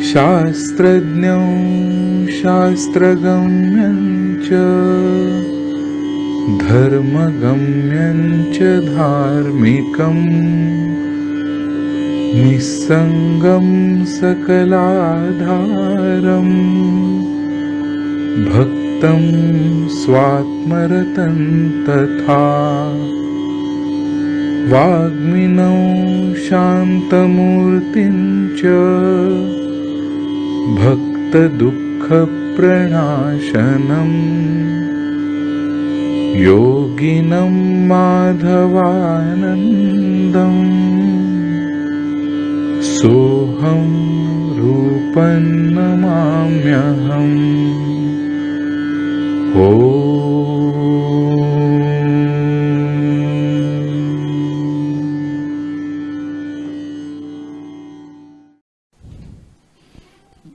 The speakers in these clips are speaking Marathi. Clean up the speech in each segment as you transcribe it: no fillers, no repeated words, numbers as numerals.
शास्त्रज्ञं शास्त्रगम्यं च धर्मगम्यं च धार्मिकं निस्संगं सकलाधारं भक्तं स्वात्मरतं तथा वाग्मिनौ शान्तमूर्तिं च भक्तदुःखप्रणाशनं योगिनं माधवानन्दं सोऽहं रूपं नमाम्यहम्।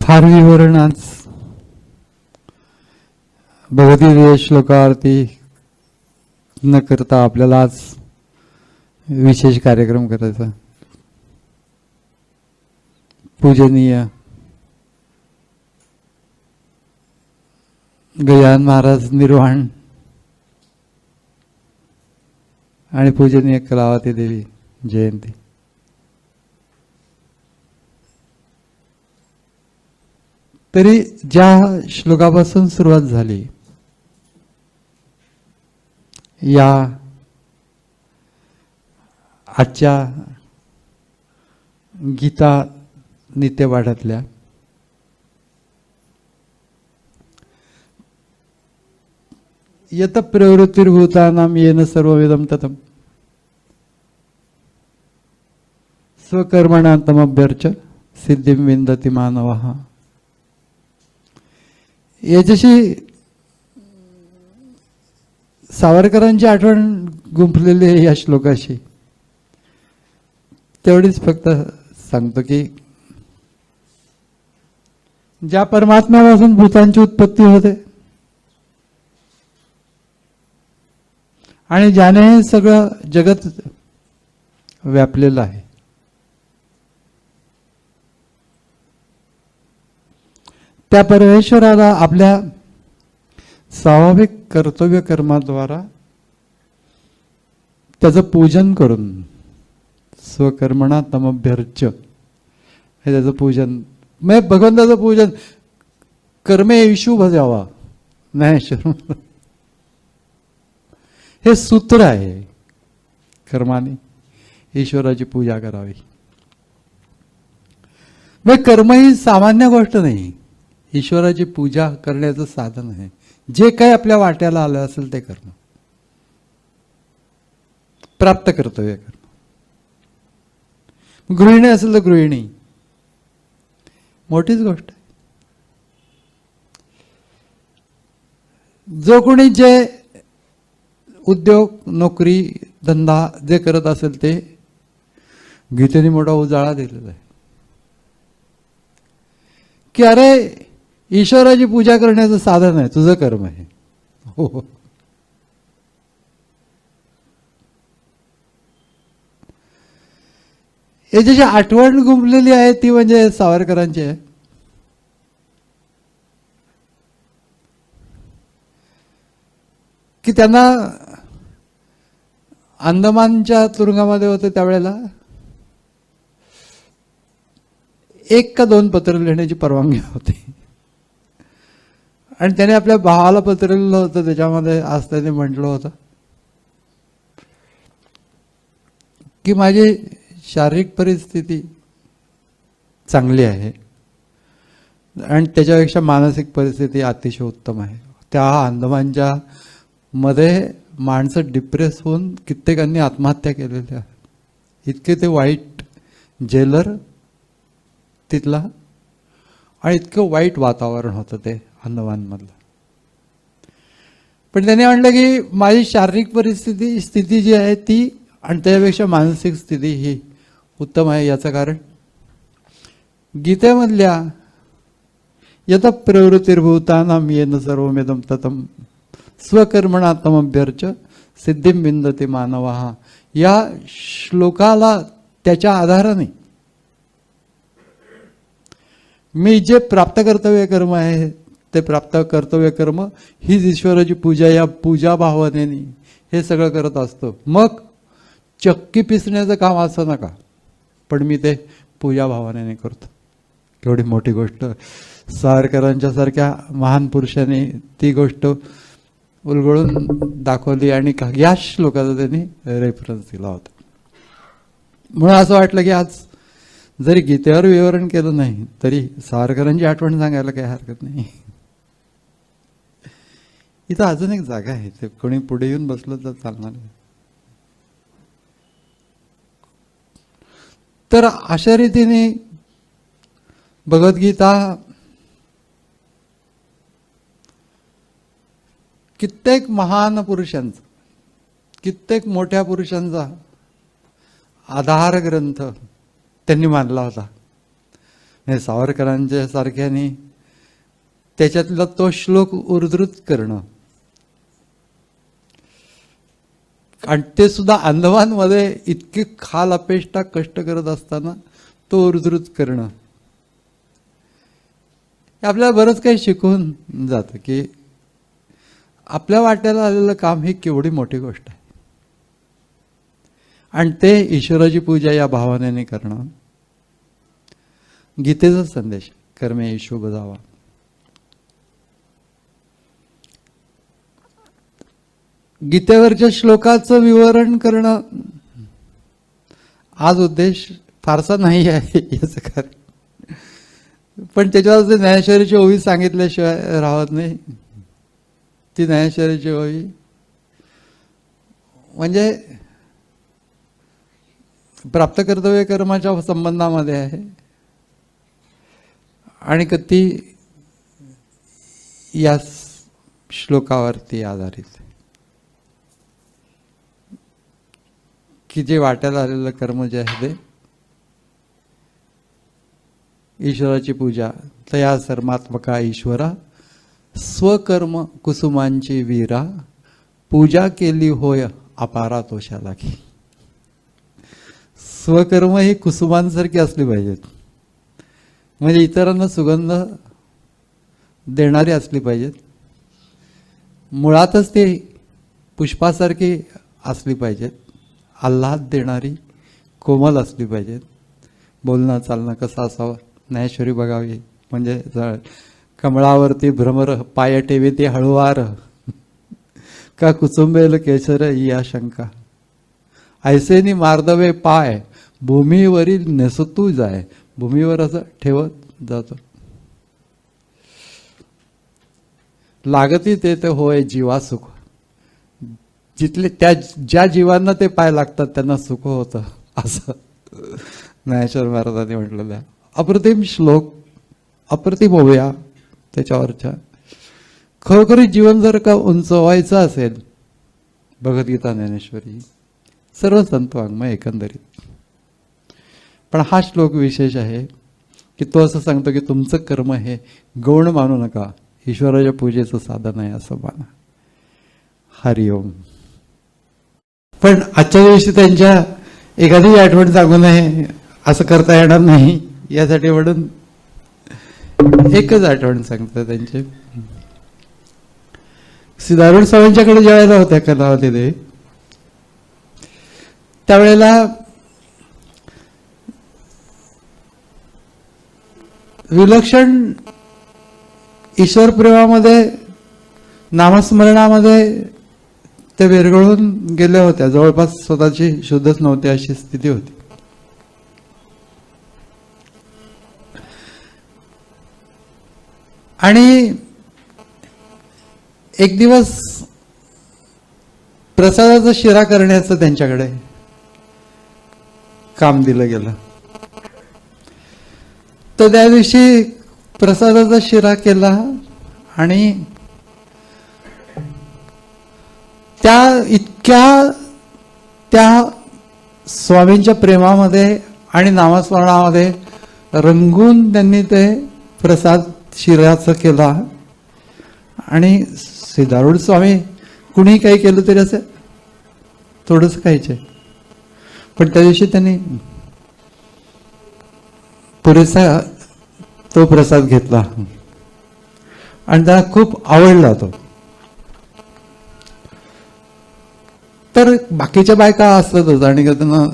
फार विवरण आज भगवद्गीता श्लोकावरती न करता आपल्याला आज विशेष कार्यक्रम करायचा। पूजनीय गजानन महाराज निर्वाण आणि पूजनीय कलावती देवी जयंती। तरी ज्या श्लोकापासून सुरुवात झाली, या आजच्या गीता नित्यपाठातल्या यत प्रवृत्तिर्भूतानां येन सर्वविदं ततं स्वकर्मणा तमभ्यर्च्य सिद्धिं विन्दति मानवः। याच्याशी सावरकरांची आठवण गुंफलेली आहे या श्लोकाशी। तेवढीच फक्त सांगतो की ज्या परमात्म्यापासून भूतांची उत्पत्ती होते आणि ज्याने हे सगळं जगत व्यापलेलं आहे, त्या परमेश्वराला आपल्या स्वाभाविक कर्तव्य कर्माद्वारा त्याचं पूजन करून स्वकर्मणा तमभ्यर्च्य हे त्याचं पूजन, म्हणजे भगवंताचं पूजन कर्मे येशू भजावा ज्ञानेश्वर हे सूत्र आहे। कर्माने ईश्वराची पूजा करावी। मग कर्म ही सामान्य गोष्ट नाही, ईश्वराची पूजा करण्याचं साधन आहे। जे काही आपल्या वाट्याला आलं असेल ते कर्म प्राप्त कर्तव्य कर्म। गृहिणी असेल तर गृहिणी मोठीच गोष्ट आहे। जो कोणी जे उद्योग नोकरी धंदा जे करत असेल ते गीतेने मोठा उजाळा दिलेला आहे की अरे ईश्वराची पूजा करण्याचं साधन आहे तुझं कर्म आहे। हो, याची आठवण गुंफलेली आहे ती म्हणजे सावरकरांची आहे की त्यांना अंदमानच्या तुरुंगामध्ये होते त्यावेळेला 1 का 2 पत्र लिहिण्याची परवानगी होती आणि त्याने आपल्या भावाला पत्र लिहिलं होतं। त्याच्यामध्ये आज त्याने म्हटलं होतं की माझी शारीरिक परिस्थिती चांगली आहे आणि त्याच्यापेक्षा मानसिक परिस्थिती अतिशय उत्तम आहे। त्या अंदमानच्या मध्ये माणसं डिप्रेस होऊन कित्येकांनी आत्महत्या केलेल्या आहेत। इतके ते वाईट जेलर तिथला आणि इतकं वाईट वातावरण होतं ते अंदमानमधलं। पण त्याने म्हटलं की माझी शारीरिक स्थिती जी आहे ती आणि त्यापेक्षा मानसिक स्थिती ही उत्तम आहे। याचं कारण गीतेमधल्या यत प्रवृत्तिर्भूतानां येन सर्वमिदं ततं स्वकर्मणा तमभ्यर्च्य सिद्धिं विंदते मानवः. या श्लोकाला त्याच्या आधाराने मी जे प्राप्त कर्तव्य कर्म आहे ते प्राप्त कर्तव्य कर्म हीच ईश्वराची पूजा, या पूजा भावनेने हे सगळं करत असतो. मग चक्की पिसण्याचं काम असं नका, पण मी ते पूजा भावनेने करतो. केवढी मोठी गोष्ट. सावरकरांच्या सारख्या महान पुरुषांनी ती गोष्ट उलगडून दाखवली आणि या श्लोकाचा त्यांनी रेफरन्स दिला होता. म्हणून असं वाटलं की आज जरी गीतेवर विवरण केलं नाही तरी सावरकरांची आठवण सांगायला काही हरकत नाही. इथं अजून एक जागा आहे, ते कोणी पुढे येऊन बसलं तर चालणार नाही. तर अशा रीतीने भगवद्गीता कित्येक महान पुरुषांचा, कित्येक मोठ्या पुरुषांचा आधार ग्रंथ त्यांनी मानला होता. हे सावरकरांच्या सारख्याने त्याच्यातला तो श्लोक उद्धृत करणं, आणि ते सुद्धा अंदमानमध्ये इतके खाल अपेष्टा कष्ट करत असताना तो उद्धृत करणं, आपल्याला बरंच काही शिकवून जातं की आपल्या वाट्याला आलेलं काम ही केवढी मोठी गोष्ट आहे. आणि ते ईश्वराची पूजा या भावनेने करणं गीतेचा संदेश, कर्मे शुभ जावा. गीतेवरच्या श्लोकाचं विवरण करणं आज उद्देश फारसा नाही आहे याचं कारण, पण त्याच्यावर ते ज्ञानेश्वरीची ओवी सांगितल्याशिवाय राहत नाही. ती ज्ञानेश्वरीची ओवी म्हणजे प्राप्त कर्तव्य कर्माच्या संबंधामध्ये आहे आणि ती या श्लोकावरती आधारित आहे की जे वाट्याला आलेलं कर्म जे आहे ते ईश्वराची पूजा. तया सर्मात्मका ईश्वरा स्वकर्म कुसुमांची वीरा, पूजा केली होय अपारा तोषाला की. स्वकर्म ही कुसुमांसारखी असली पाहिजेत, म्हणजे इतरांना सुगंध देणारी असली पाहिजेत. मुळातच ते पुष्पासारखी असली पाहिजेत, आल्हाद देणारी कोमल असली पाहिजेत. बोलणं चालणं कसं असावं, ज्ञानेश्वरी बघावी. म्हणजे कमळावरती भ्रमर पाय ठेवी ते हळुवार, का कुचुंबेल केसर या शंका, ऐसेनी मार्दवे पाय भूमीवरील नेसतू जाय. भूमीवर असं ठेवत जातो. लागती ते होय जीवा सुख, जिथले त्या ज्या जीवांना ते पाय लागतात त्यांना सुख होतं, असं ज्ञानेश्वर महाराजांनी म्हटलेलं आहे. अप्रतिम श्लोक, अप्रतिम ओव्या त्याच्यावरच्या. खरोखरी जीवन जर का उंचवायचं असेल, भगवद्गीता ज्ञानेश्वरी सर्व संत वाङ्मय एकंदरीत. पण हा श्लोक विशेष आहे की तो असं सांगतो की तुमचं कर्म हे गौण मानू नका, ईश्वराच्या पूजेचं साधन आहे असं माना. हरिओम. पण आजच्या दिवशी त्यांच्या एखादी आठवण सांगू नये असं करता येणार नाही, यासाठी म्हणून एकच आठवण सांगतो त्यांचे. सिद्धारूढ स्वामींच्याकडे जेवायला होत्या कलावतीने, त्यावेळेला विलक्षण ईश्वर प्रेमामध्ये, नामस्मरणामध्ये ते विरघळून गेल्या होत्या. जवळपास स्वतःची शुद्धच नव्हती अशी स्थिती होती. आणि एक दिवस प्रसादाचा शिरा करण्याचं त्यांच्याकडे काम दिलं गेलं. तर त्या दिवशी प्रसादाचा शिरा केला आणि त्या स्वामींच्या प्रेमामध्ये आणि नामस्मरणामध्ये रंगून त्यांनी ते प्रसाद शिऱ्याचं केला. आणि सिद्धारूढ स्वामी कुणी काही केलं तरी असं थोडंसं खायचे, पण त्या दिवशी त्यांनी पुरेसा तो प्रसाद घेतला आणि त्यांना खूप आवडला तो. तर बाकीच्या बायका असतातच आणि त्यांना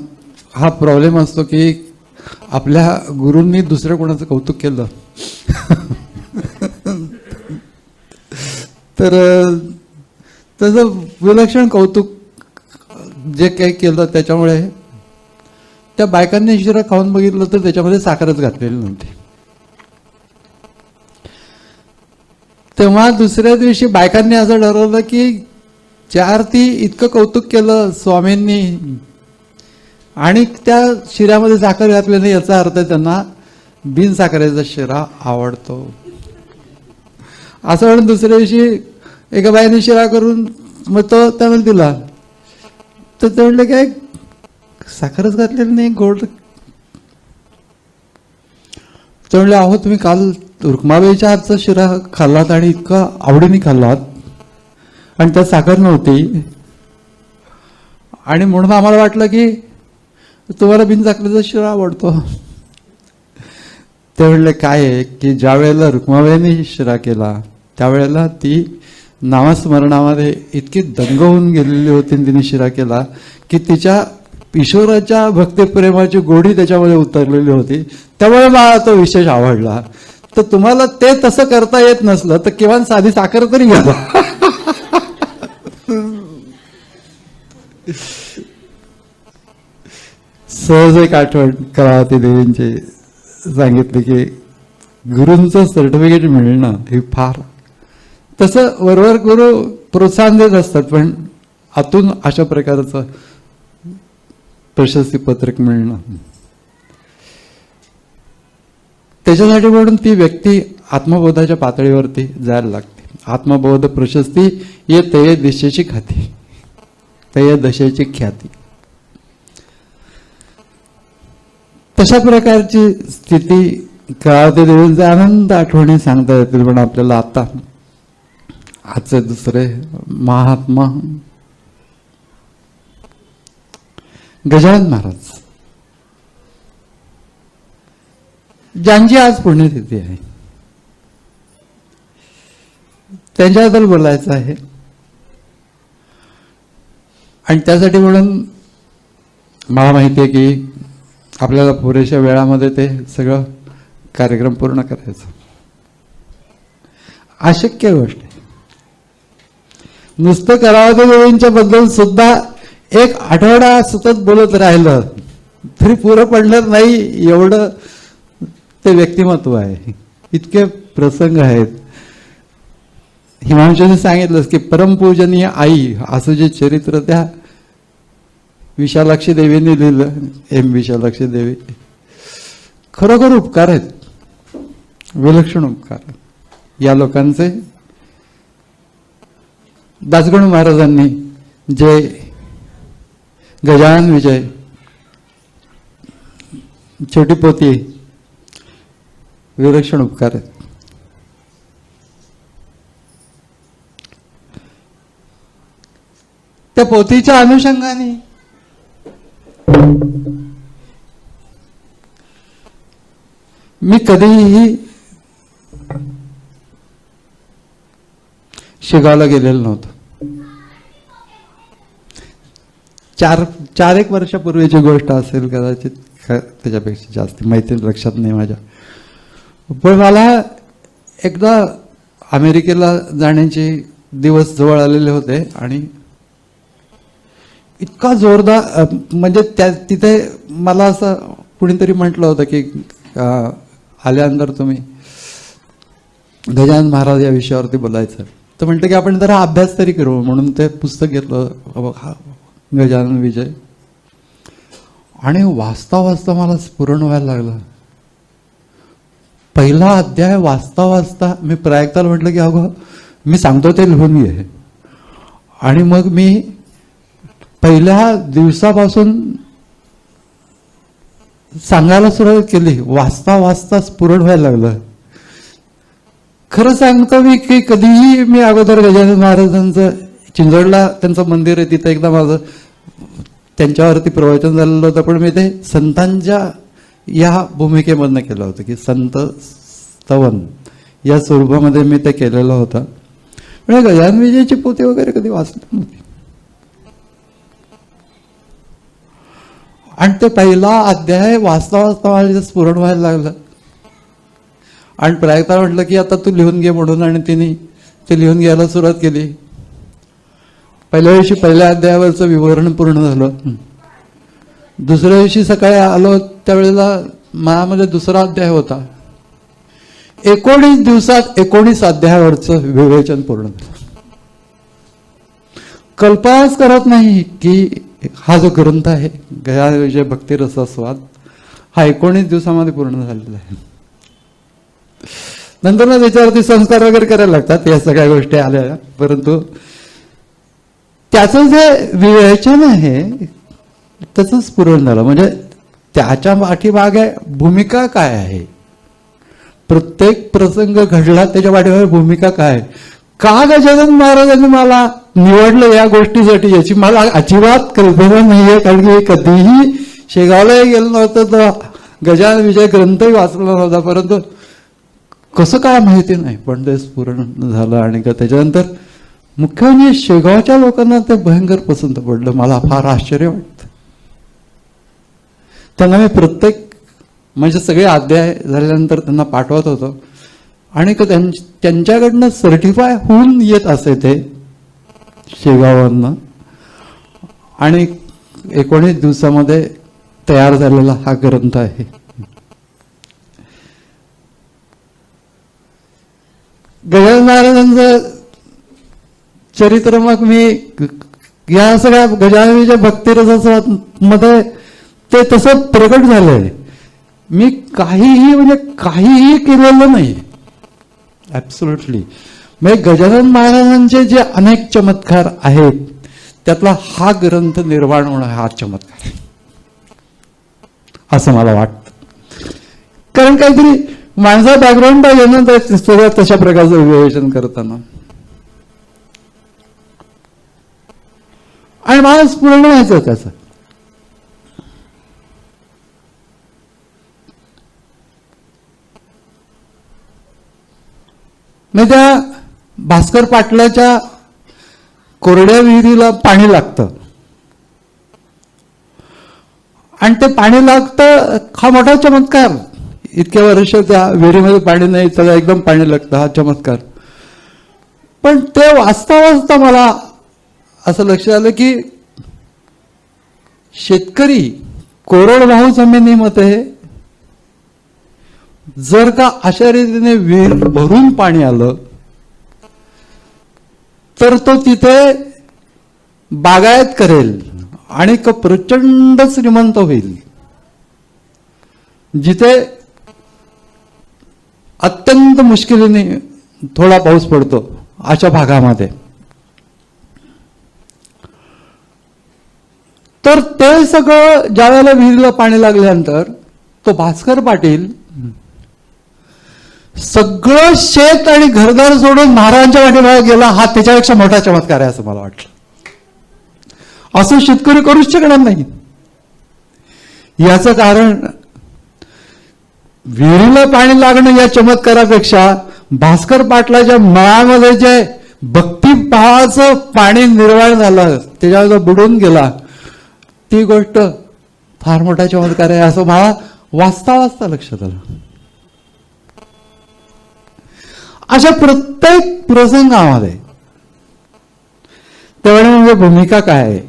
हा प्रॉब्लेम असतो की आपल्या गुरूंनी दुसऱ्या कोणाचं कौतुक केलं तर त्याचं विलक्षण कौतुक जे काही केलं त्याच्यामुळे त्या बायकांनी शिरा खाऊन बघितलं तर त्याच्यामध्ये साखरच घातलेली नव्हती. तेव्हा दुसऱ्या दिवशी बायकांनी असं ठरवलं की ज्या अर्थी इतकं कौतुक केलं स्वामींनी आणि त्या शिऱ्यामध्ये साखर घातली नाही याचा अर्थ त्यांना बिन साखरेचा शिरा आवडतो असं म्हणून दुसऱ्या दिवशी एका बाईने शिरा करून मग तो त्याला दिला तर ते म्हणले काय साखरच घातलेली नाही गोड. ते म्हणले अहो तुम्ही काल रुक्माबाईच्या हातचा शिरा खाल्लात आणि इतका आवडीने खाल्लात आणि त्यात साखर नव्हती आणि म्हणून आम्हाला वाटलं की तुम्हाला बिन साखरेचा शिरा आवडतो. ते म्हणले काय आहे की ज्या वेळेला रुक्माबाईने शिरा केला त्यावेळेला ती नामस्मरणामध्ये इतकी दंग होऊन गेलेली होती तिने शिरा केला की तिच्या ईश्वराच्या भक्तिप्रेमाची गोडी त्याच्यामध्ये उतरलेली होती, त्यामुळे मला तो विशेष आवडला. तर तुम्हाला ते तसं करता येत नसलं तर किमान साधी साखर तरी घ्या. सहज एक आठवण कलावती देवींची सांगितली की गुरूंचं सर्टिफिकेट मिळणं हे फार, तसं वरवर गुरु प्रोत्साहन देत असतात पण आतून अशा प्रकारचं प्रशस्ती पत्रक मिळणं, त्याच्यासाठी म्हणून ती व्यक्ती आत्मबोधाच्या पातळीवरती जायला लागते. आत्मबोध प्रशस्ती ये तय दिशेची ख्याती, तय दशेची ख्याती. तशा प्रकारची स्थिती कळावते देवींचे आनंद आठवणी सांगता येतील. पण आपल्याला आता आजचे दुसरे महात्मा गजानन महाराज, ज्यांची आज पुण्यतिथी आहे, त्यांच्याबद्दल बोलायचं आहे. आणि त्यासाठी म्हणून मला माहिती आहे की आपल्याला पुरेशा वेळामध्ये ते सगळं कार्यक्रम पूर्ण करायचं अशक्य गोष्ट आहे. नुसतं कलावती देवींच्या बद्दल सुद्धा एक आठवडा सतत बोलत राहिलं तरी पुरं पडणार नाही एवढं ते व्यक्तिमत्व आहे. इतके प्रसंग आहेत. हिमांशूने सांगितलंच की परमपूजनीय आई असं जे चरित्र त्या विशालाक्षी देवींनी लिहिलं, एम विशालाक्षी देवी, खरोखर उपकार आहेत, विलक्षण उपकार. या लोकांचे दासगणू महाराजांनी जे गजानन विजय छोटी पोती विलक्षण उपकार आहेत. त्या पोथीच्या अनुषंगाने मी कधीही शिगावला गेलेलो नव्हतो. 4-1 वर्षापूर्वीची गोष्ट असेल कदाचित, त्याच्यापेक्षा जास्त माहिती लक्षात नाही माझ्या. पण मला एकदा अमेरिकेला जाण्याचे दिवस जवळ आलेले होते आणि इतका जोरदार म्हणजे तिथे मला असं कुणीतरी म्हटलं होतं की आल्यानंतर तुम्ही गजानन महाराज या विषयावरती बोलायचं. तर म्हटलं की आपण जरा अभ्यास तरी करू, म्हणून ते पुस्तक घेतलं गजानन विजय आणि वाचता वाचता मला स्फुरण व्हायला लागलं. पहिला अध्याय वाचता वाचता मी प्रायक्ताला म्हटलं की अगं मी सांगतो ते लिहून घे. आणि मग मी पहिल्या दिवसापासून सांगायला सुरुवात केली. वाचता वाचता स्फुरण व्हायला लागलं. खरं सांगतो मी की कधीही मी अगोदर गजानन महाराजांचं चिंचवडला त्यांचं मंदिर आहे तिथं एकदा माझं त्यांच्यावरती प्रवचन झालेलं होतं, पण मी ते संतांच्या या भूमिकेमधनं केलं होतं की संत स्तवन या स्वरूपामध्ये मी ते केलेलं होतं. म्हणजे गजानन विजयची पोथी वगैरे कधी वाचली नव्हती. आणि ते पहिला अध्याय वाचता वाचता माझ्या स्फुरण व्हायला लागलं. आणि प्रयत्न म्हटलं की आता तू लिहून घे म्हणून, आणि तिने ते लिहून घ्यायला सुरुवात केली. पहिल्या दिवशी पहिल्या अध्यायावरचं विवरण पूर्ण झालं. दुसऱ्या दिवशी सकाळी आलो त्यावेळेला माझ्यामध्ये दुसरा अध्याय होता. 19 दिवसात 19 अध्यायावरचं विवेचन पूर्ण झालं. कल्पनाच करत नाही की हा जो ग्रंथ आहे गजानन विजय भक्ती रसास्वाद हा 19 दिवसामध्ये पूर्ण झालेला आहे. नंतर ना त्याच्यावरती संस्कार वगैरे करायला लागतात, या सगळ्या गोष्टी आल्या. परंतु त्याचं जे विवेचन आहे त्याचं स्फुरण झालं. म्हणजे त्याच्या पाठीमागे भूमिका काय आहे, प्रत्येक प्रसंग घडला त्याच्या पाठीमागे भूमिका काय आहे, का गजानन महाराजांनी मला निवडलं या गोष्टीसाठी याची मला अजिबात कल्पना नाहीये. कारण की कधीही शेगावलाही गेलो नव्हतं, तर गजानन विजय ग्रंथही वाचला नव्हता. परंतु कसं काय माहिती नाही, पण ते स्फुरण झालं. आणि त्याच्यानंतर मुख्य म्हणजे शेगावच्या लोकांना ते भयंकर पसंत पडलं. मला फार आश्चर्य वाटतं. त्यांना मी प्रत्येक म्हणजे सगळे अध्याय झाल्यानंतर त्यांना पाठवत होतो. आणि त्यांच्याकडनं सर्टिफाय होऊन येत असे ते शेगावांना. आणि 19 दिवसामध्ये तयार झालेला हा ग्रंथ आहे. गजानन महाराजांचं चरित्र मग मी या सगळ्या गजानन विजय भक्तिरसामध्ये ते तसं प्रकट झालंय. मी काहीही म्हणजे काहीही केलेलं नाही ऍब्सोल्युटली. म्हणजे गजानन महाराजांचे जे अनेक चमत्कार आहेत त्यातला हा ग्रंथ निर्माण होणं हा चमत्कार आहे असं मला वाटतं. कारण काहीतरी माणसा बॅकग्राऊंड पाहिजे ना तर सगळ्यात तशा प्रकारचं विवेचन करताना. आणि मला पूर्ण व्हायचं त्याचं. म्हणजे त्या भास्कर पाटलाच्या कोरड्या विहिरीला पाणी लागतं, आणि ते पाणी लागतं हा मोठा चमत्कार. इतक्या वर्ष त्या विहिरीमध्ये पाणी नाही, त्याला एकदम पाणी लागतं हा चमत्कार. पण ते वाचता वाचता मला असं लक्षात आलं की शेतकरी कोरडवाहू जमिनीमध्ये जर का अशा रीतीने विहीर भरून पाणी आलं तर तो तिथे बागायत करेल आणि प्रचंड श्रीमंत होईल. जिथे अत्यंत मुश्किलीने थोडा पाऊस पडतो अशा भागामध्ये, तर ते सगळं ज्या वेळेला विहिरीला पाणी लागल्यानंतर तो भास्कर पाटील सगळं शेत आणि घरदार सोडून महाराजांच्या पाठीमागे गेला. हा त्याच्यापेक्षा मोठा चमत्कार आहे असं मला वाटलं. असं शेतकरी करूच शकणार नाही. याचं कारण विहिरीला पाणी लागणं या चमत्कारापेक्षा भास्कर पाटलाच्या मळामध्ये जे भक्तिभावाचं पाणी निर्माण झालं त्याच्यावर बुडून गेला ती गोष्ट फार मोठा चमत्कार आहे असं मला वाचता वाचता लक्षात आलं. अशा प्रत्येक प्रसंगामध्ये त्यावेळी म्हणजे भूमिका काय आहे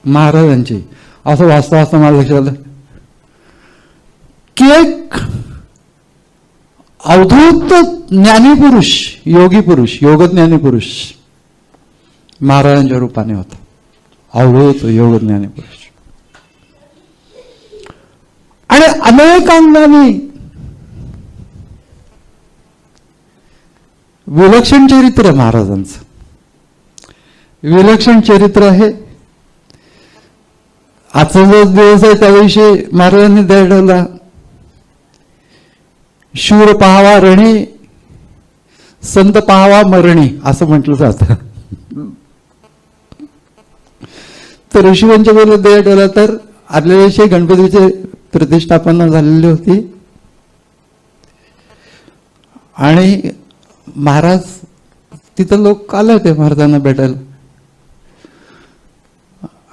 महाराजांची असं वाचता वाचता मला लक्षात आलं की एक अवधूत ज्ञानीपुरुष, योगी पुरुष, योगज्ञानी पुरुष महाराजांच्या रूपाने होता. अवधूत योगज्ञानी पुरुष आणि अनेकांनी विलक्षण चरित्र महाराजांचं, विलक्षण चरित्र आहे. आजचा जो दिवस आहे त्याविषयी महाराजांनी दर्डवला, शूर पाहावा रणी, संत पाहावा मरणी असं म्हटलं जातं. तर ऋषीवंशाला देह ठेवला तर आदल्या दिवशी गणपतीची प्रतिष्ठापना झालेली होती आणि महाराज तिथं लोक आले होते महाराजांना भेटायला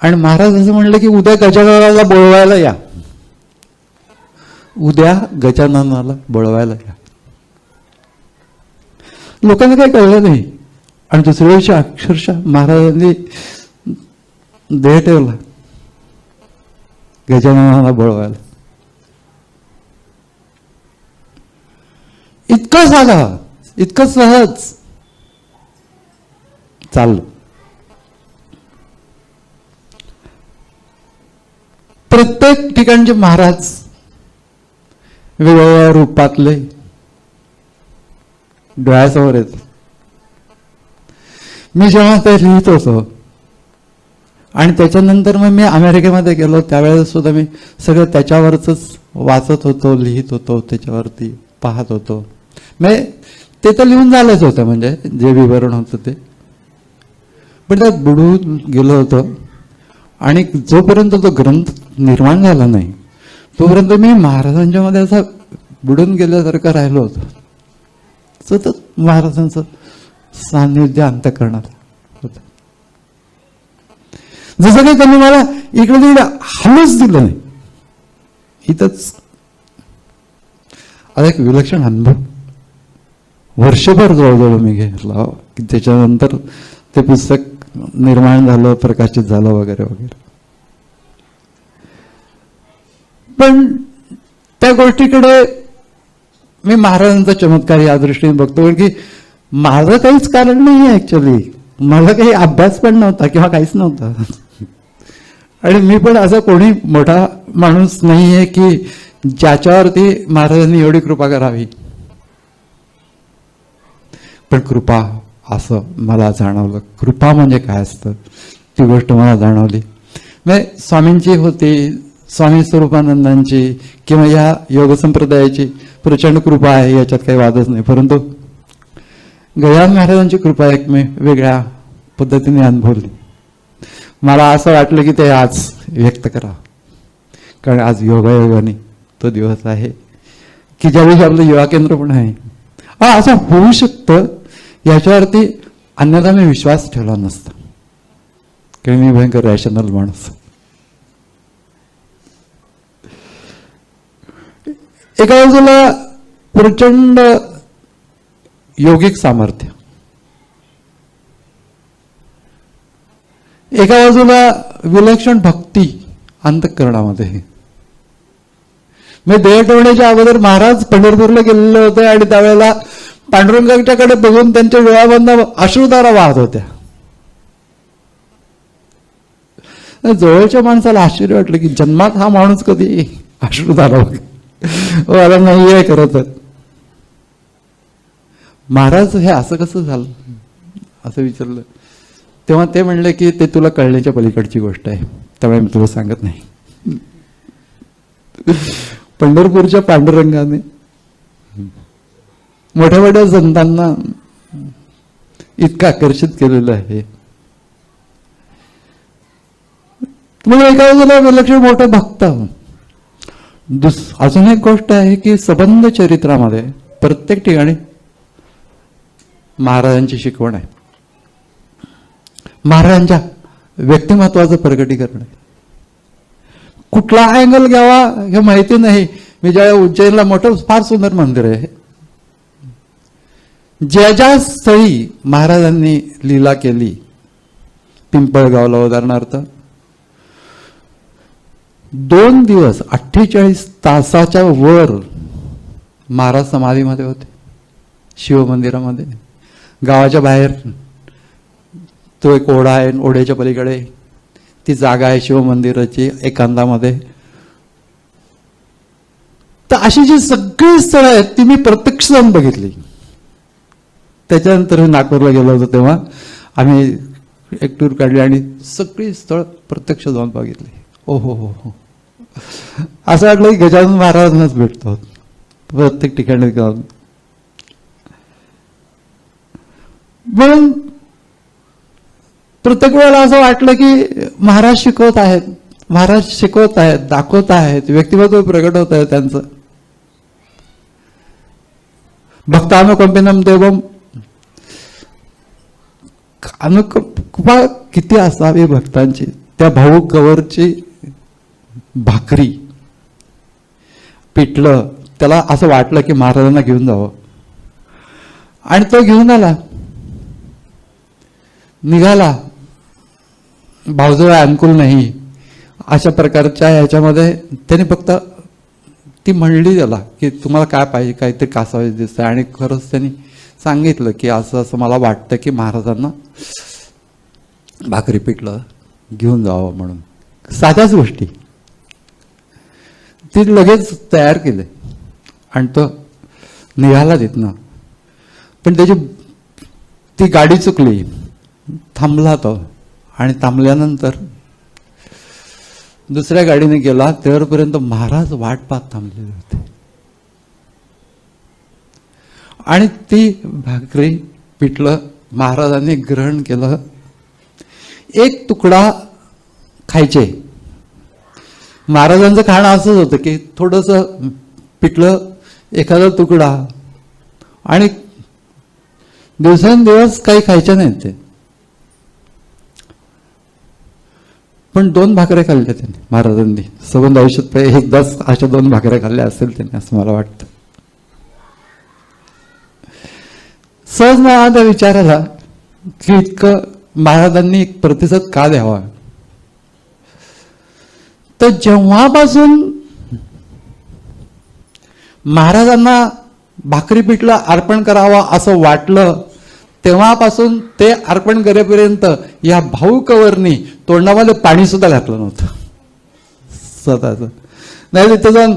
आणि महाराज असं म्हणलं की उद्या गजाननाला बोलवायला या, उद्या गजाननाला बोलवायला या. लोकांना काही कळलं नाही आणि दुसऱ्या दिवशी अक्षरशः महाराजांनी देह ठेवला गजाननाला बोलवायला. इतकं साधा, इतकं सहज चाललं. प्रत्येक ठिकाणचे महाराज वेगवेगळ्या रूपातले डोळ्यासमोर येत. मी जेव्हा ते लिहित होतो आणि त्याच्यानंतर मग मी अमेरिकेमध्ये गेलो त्यावेळेस सुद्धा मी सगळं त्याच्यावरच वाचत होतो, लिहित होतो, त्याच्यावरती पाहत होतो. म्हणजे ते तर लिहून झालंच होतं, म्हणजे जे विवरण होतं ते, पण त्यात बुडून गेलो होतो. आणि जोपर्यंत तो ग्रंथ निर्माण झाला नाही तोपर्यंत मी महाराजांच्या मध्ये असा बुडून गेल्यासारखं राहिलो होतो. सतत महाराजांचं सान्निध्य अंतःकरणात होतं. जसं काही त्यांनी मला इकडे तिकडे हलूच दिलं नाही. इथंच आता एक विलक्षण अनुभव वर्षभर जवळजवळ मी घेतला की त्याच्यानंतर ते पुस्तक निर्माण झालं, प्रकाशित झालं वगैरे वगैरे. पण त्या गोष्टीकडे मी महाराजांचा चमत्कार या दृष्टीने बघतो, कारण की माझं काहीच कारण नाही आहे ऍक्च्युअली. माझा काही अभ्यास पण नव्हता किंवा काहीच नव्हता आणि मी पण असा कोणी मोठा माणूस नाही आहे की ज्याच्यावरती महाराजांनी एवढी कृपा करावी. पण कृपा असं मला जाणवलं. कृपा म्हणजे काय असतं ती गोष्ट मला जाणवली. म्हणजे स्वामींची होती, स्वामी स्वरूपानंदांची किंवा या योग संप्रदायाची प्रचंड कृपा आहे, याच्यात काही वादच नाही. परंतु गजानन महाराजांची कृपा एक मी वेगळ्या पद्धतीने अनुभवली. मला असं वाटलं की ते आज व्यक्त करावं, कारण आज योगायोगाने तो दिवस आहे की ज्यावेळी आपलं युवा केंद्र पण आहे. असं होऊ शकतं याच्यावरती अन्यथा मी विश्वास ठेवला नसता, कारण मी भयंकर रॅशनल माणूस. एका बाजूला प्रचंड योगिक सामर्थ्य, एका बाजूला विलक्षण भक्ती अंतःकरणामध्ये. मी देह ठेवण्याच्या अगोदर महाराज पंढरपूरला गेलेले होते आणि त्यावेळेला पांडुरंगाच्याकडे बघून त्यांच्या डोळ्यामधनं अश्रुधारा वाहत होत्या. जवळच्या माणसाला आश्चर्य वाटलं की जन्मात हा माणूस कधी अश्रुधारा मला नाही आहे खरं तर. महाराज हे असं कसं झालं असं विचारलं तेव्हा ते म्हणले की ते तुला कळण्याच्या पलीकडची गोष्ट आहे, त्यामुळे मी तुला सांगत नाही. पंढरपूरच्या पांडुरंगाने मोठ्या मोठ्या संतांना इतकं आकर्षित केलेलं आहे. म्हणजे एका बाजूला विलक्षण मोठा भक्त. अजून एक गोष्ट आहे की संबंध चरित्रामध्ये प्रत्येक ठिकाणी महाराजांची शिकवण आहे, महाराजांच्या व्यक्तिमत्वाचं प्रकटीकरण आहे. कुठला अँगल घ्यावा हे माहिती नाही. मी ज्या उज्जैनला मोठं फार सुंदर मंदिर आहे, ज्या ज्या स्थळी महाराजांनी लीला केली, पिंपळगावला उदाहरणार्थ 2 दिवस 48 तासाच्या वर महाराज समाधीमध्ये होते शिवमंदिरामध्ये. गावाच्या बाहेर तो एक ओढा आहे, ओढ्याच्या पलीकडे ती जागा आहे शिवमंदिराची एकांतामध्ये. तर अशी जी सगळी स्थळं आहेत ती मी प्रत्यक्ष जाऊन बघितली. त्याच्यानंतर नागपूरला गेलो होतो तेव्हा आम्ही एक टूर काढली आणि सगळी स्थळ प्रत्यक्ष जाऊन बघितली. ओ हो हो हो, असं वाटलं की गजानन महाराजांनाच भेटतो प्रत्येक ठिकाणी जाऊन. म्हणून प्रत्येक वेळेला असं वाटलं की महाराज शिकवत आहेत, महाराज शिकवत आहेत, दाखवत आहेत, व्यक्तिमत्व प्रगट होत आहे त्यांचं. भक्तानुकंपिनम देवम, अनुकंपा किती असावी भक्तांची. त्या भाऊ कवरची भाकरी पिठलं, त्याला असं वाटलं की महाराजांना घेऊन जावं, आणि तो घेऊन आला, निघाला. भाऊजवळ अनुकूल नाही अशा प्रकारच्या ह्याच्यामध्ये त्याने फक्त ती म्हणली त्याला की तुम्हाला काय पाहिजे, काहीतरी कासावीस दिसतंय. आणि खरंच त्यांनी सांगितलं की असं असं मला वाटतं की महाराजांना भाकरी पिठलं घेऊन जावं म्हणून. साध्याच गोष्टी ती लगेच तयार केले आणि तो निघाला तिथनं. पण त्याची ती गाडी चुकली, थांबला तो, आणि थांबल्यानंतर दुसऱ्या गाडीने गेला. तेवढपर्यंत महाराज वाट पाहत थांबलेले होते आणि ती भाकरी पिठलं महाराजांनी ग्रहण केलं. एक तुकडा खायचे. महाराजांचं खाणं असंच होतं की थोडंसं पिठलं, एखादा तुकडा, आणि दिवसेंदिवस काही खायचे नाहीत ते. पण 2 भाकऱ्या खाल्ल्या त्यांनी, महाराजांनी संबंध आयुष्यात एकदाच अशा 2 भाकऱ्या खाल्ल्या असेल त्यांनी, असं मला वाटतं. सहज मला विचार आला की इतकं महाराजांनी एक प्रतिसाद का द्यावा. तर जेव्हापासून महाराजांना भाकरी पिठलं अर्पण करावं असं वाटलं, तेव्हापासून ते अर्पण करेपर्यंत या भाऊ कवरनी तोंडामध्ये पाणी सुद्धा घातलं नव्हतं स्वतःच. नाही तिथं जाऊन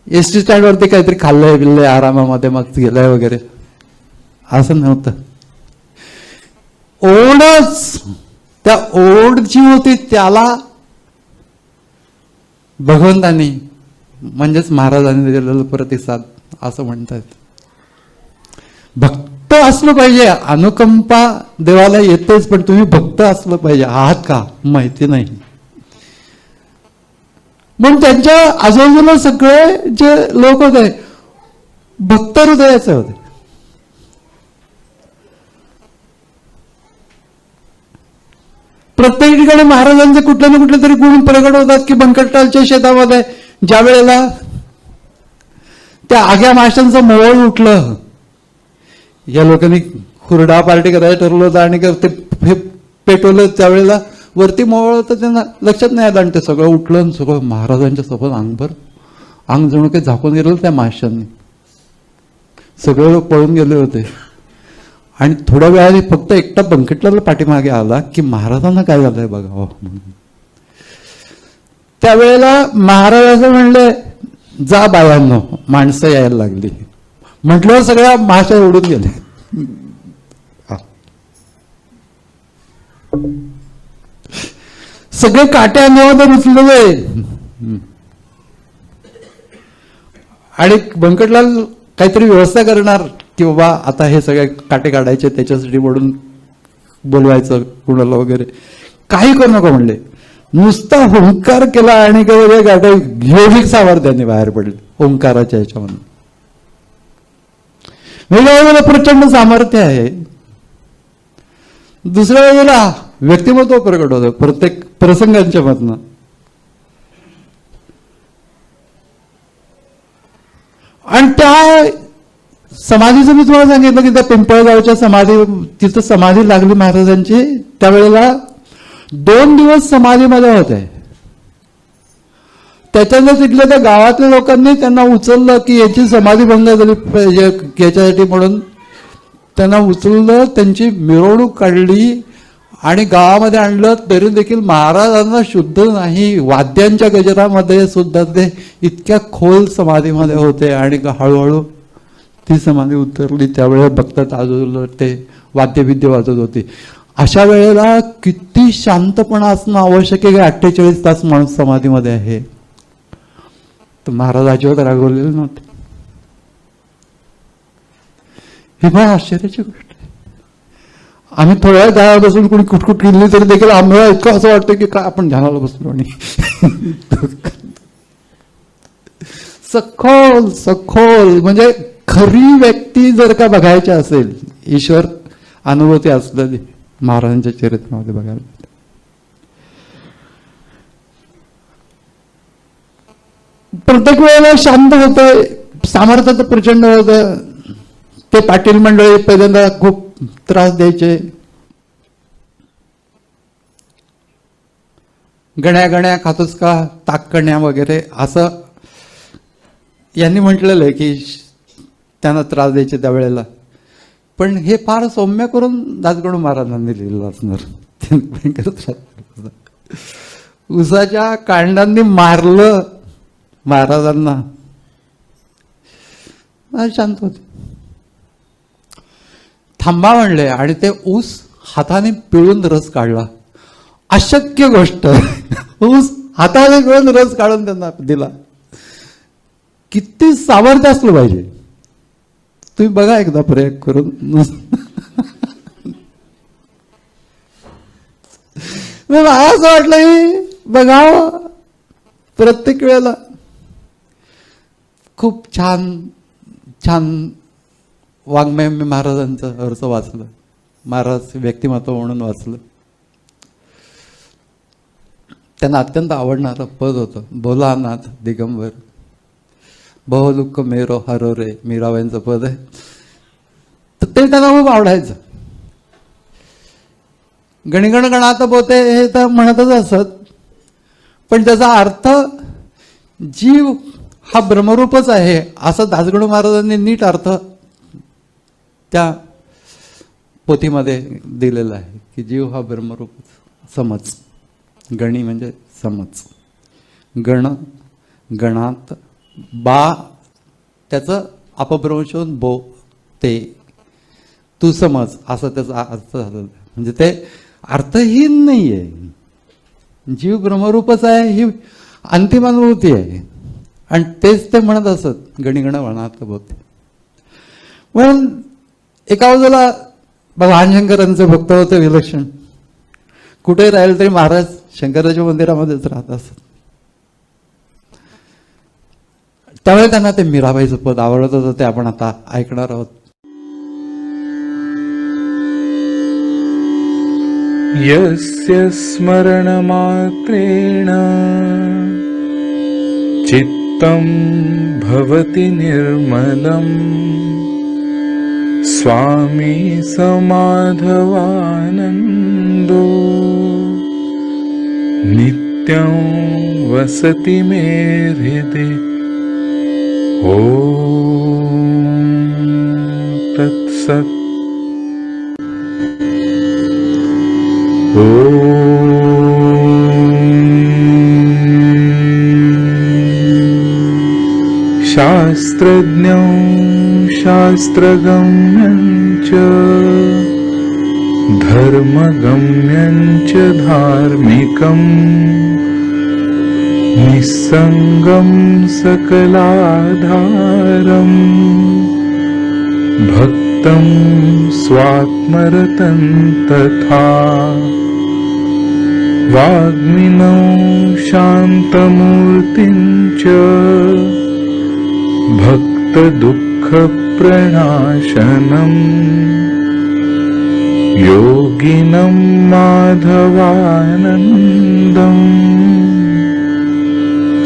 एसटी स्टँडवरती काहीतरी खाल्लंय बिल्लंय आरामामध्ये मग गेलंय वगैरे असं नव्हतं. ओढच, त्या ओढ जी होती त्याला भगवंतांनी म्हणजेच महाराजांनी दिलेला प्रतिसाद असं म्हणतात. भक्त असलं पाहिजे, अनुकंपा देवाला येतेच, पण तुम्ही भक्त असलं पाहिजे. आहात का माहिती नाही. म्हणून त्यांच्या आजूबाजूला सगळे जे लोक होते भक्त हृदयाचे होते. प्रत्येक ठिकाणी महाराजांचे कुठले ना कुठले तरी गुण प्रगट होतात. की बंकटलालच्या शेतामध्ये ज्या वेळेला त्या आग्या माशांचं मोहोळ उठलं, या लोकांनी हुरडा पार्टी करायला ठरवलं होतं आणि ते पेटवलं, त्यावेळेला वरती मोहोळ होतं, त्यांना लक्षात नाही आलं आणि ते सगळं उठलं आणि सगळं महाराजांच्या सोबत अंग जणू काही झाकून गेलं त्या माशांनी. सगळे लोक पळून गेले होते. आणि थोड्या वेळाने फक्त एकटा बंकटलाल पाठीमागे आला की महाराजांना काय झालंय बघावं म्हणून. त्यावेळेला महाराज असं म्हणले, जा बायांनो, माणसं यायला लागली. म्हटलं सगळ्या माशा उडून गेले. सगळे काट्या नेवादा रुचलेले. आणि बंकटलाल काहीतरी व्यवस्था करणार की बाबा आता हे सगळे काटे काढायचे, त्याच्यासाठी म्हणून बोलवायचं कुणाला वगैरे. काही करू नका म्हणले. नुसता ओंकार केला आणि गाठे योगिक सामर्थ्याने बाहेर पडले ओंकाराच्या ह्याच्यामधून. वेगवेगळ्या प्रचंड सामर्थ्य आहे. दुसऱ्या वेळेला व्यक्तिमत्व प्रकट होतं प्रत्येक प्रसंगांच्या मधनं. आणि त्या समाधीचं मी तुम्हाला सांगितलं की त्या पिंपळगावच्या तिथं समाधी लागली महाराजांची. त्यावेळेला 2 दिवस समाधीमध्ये होते. त्याच्यानंतर तिथल्या त्या गावातल्या लोकांनी त्यांना उचललं की याची समाधी भंग झाली याच्यासाठी म्हणून त्यांना उचललं, त्यांची मिरवणूक काढली आणि गावामध्ये आणलं. तरी देखील महाराजांना शुद्ध नाही, वाद्यांच्या गजरामध्ये सुद्धा ते इतक्या खोल समाधीमध्ये होते. आणि हळूहळू ती समाधी उतरली. त्यावेळेला भक्त आजूबाजूला ते वाद्यविद्य वाजत होती. अशा वेळेला किती शांतपणा असणं आवश्यक आहे की 48 तास माणूस समाधीमध्ये आहे. तर महाराज अजिबात रागवलेले नव्हते. ही फार आश्चर्याची गोष्ट आहे. आम्ही थोड्या वेळ ध्यानाला बसून कोणी कुटकुट केली तरी देखील आम्हाला इतकं असं वाटतं की काय आपण ध्यानाला बसलो. आणि सखोल सखोल म्हणजे खरी व्यक्ती जर का बघायची असेल, ईश्वर अनुभूती असलेली महाराजांच्या चरित्रामध्ये बघायला. प्रत्येक वेळेला शांत होतं, सामर्थ्याचं प्रचंड होतं. ते पाटील मंडळी पहिल्यांदा खूप त्रास द्यायचे. गण्या गण्या खातोस का, ताककण्या वगैरे असं यांनी म्हटलेलं आहे की त्यांना त्रास द्यायचे त्यावेळेला. पण हे फार सौम्य करून दासगणू महाराजांनी लिहिलं असणार. उसाच्या कांडांनी मारलं महाराजांना, शांत होते. थांबा म्हणले आणि ते ऊस हाताने पिळून रस काढला. अशक्य गोष्ट. ऊस हाताने पिळून रस काढून त्यांना दिला. किती सामर्थ्य असलं पाहिजे. तुम्ही बघा एकदा प्रयोग करून. मला असं वाटलं बघावं प्रत्येक वेळेला. खूप छान छान वाङ्मय मी महाराजांचं अर्थ वाचलं, महाराज व्यक्तिमत्व म्हणून वाचलं. त्यांना अत्यंत आवडणारं पद होतं, भोलानाथ दिगंबर बहुदुःख मेरो हरो रे, मीराबाईंचं पद आहे. तर ते त्यांना खूप आवडायचं. गणगण गणात बोते हे तर म्हणतच असत, पण त्याचा अर्थ जीव हा ब्रह्मरूपच आहे असं दासगणू महाराजांनी नीट अर्थ त्या पोथीमध्ये दिलेला आहे की जीव हा ब्रह्मरूपच. समज, गणी म्हणजे समज, गण गणात बा त्याचं अपभ्रंश होऊन बो ते तू समज असं त्याचा अर्थ झालेला. म्हणजे ते अर्थहीन नाही आहे. जीव ब्रह्मरूपच आहे ही अंतिम अनुभूती आहे. आणि तेच ते म्हणत असत गणिगण म्हणत बोलते. म्हणून एका बाजूला भगवान शंकरांचे भक्त होते विलक्षण. कुठे राहील तरी महाराज शंकराच्या मंदिरामध्येच राहत असत. त्यामुळे त्यांना ते मीराबाईचं पद आवडत होतं. ते आपण आता ऐकणार आहोत. यस्य स्मरणमात्रेण चित्तं भवति निर्मलं स्वामी समाधवानन्दो नित्यं वसति मे हृदि. ॐ तत्सत्. शास्त्रज्ञं शास्त्रगम्यं च धर्मगम्यं च धार्मिकं निस्संगं सकलाधारं भक्तं स्वात्मरतं तथा वाग्मिनौ शान्तमूर्तिं च भक्तदुःखप्रणाशनम् योगिनं माधवानन्दम्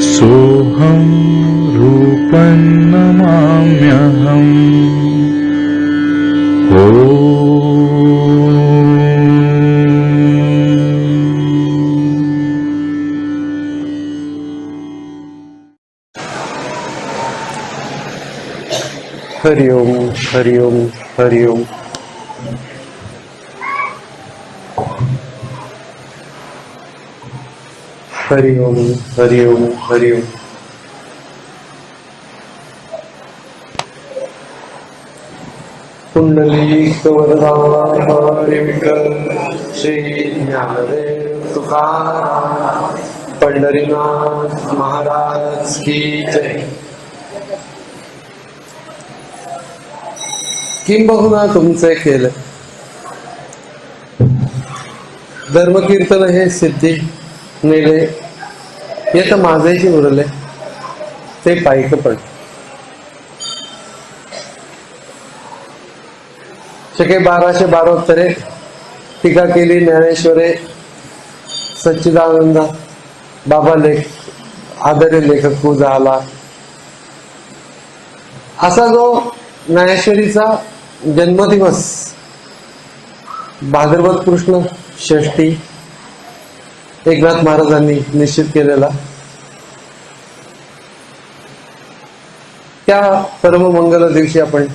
सोऽहं रूपं नमाम्यहम्. हरि ओम हरि ओम हरि ओम. हरि ओम हरि ओम हरि ओम. पुंडलिक वरदा हरि विठ्ठल श्री ज्ञानदेव तुकाराम पंढरीनाथ महाराज की जय. किंबहुना तुमचे केले धर्मकीर्तन हे सिद्धी नेले हे तर माझेही उरले ते पायक पण शके 1212 टीका केली ज्ञानेश्वरे सच्चिदानंद बाबा आदरे लेखक झाला. असा जो ज्ञानेश्वरीचा जन्मदिवस भाद्रपद कृष्ण षष्टी एकनाथ महाराजांनी निश्चित केलेला, त्या परममंगल दिवशी आपण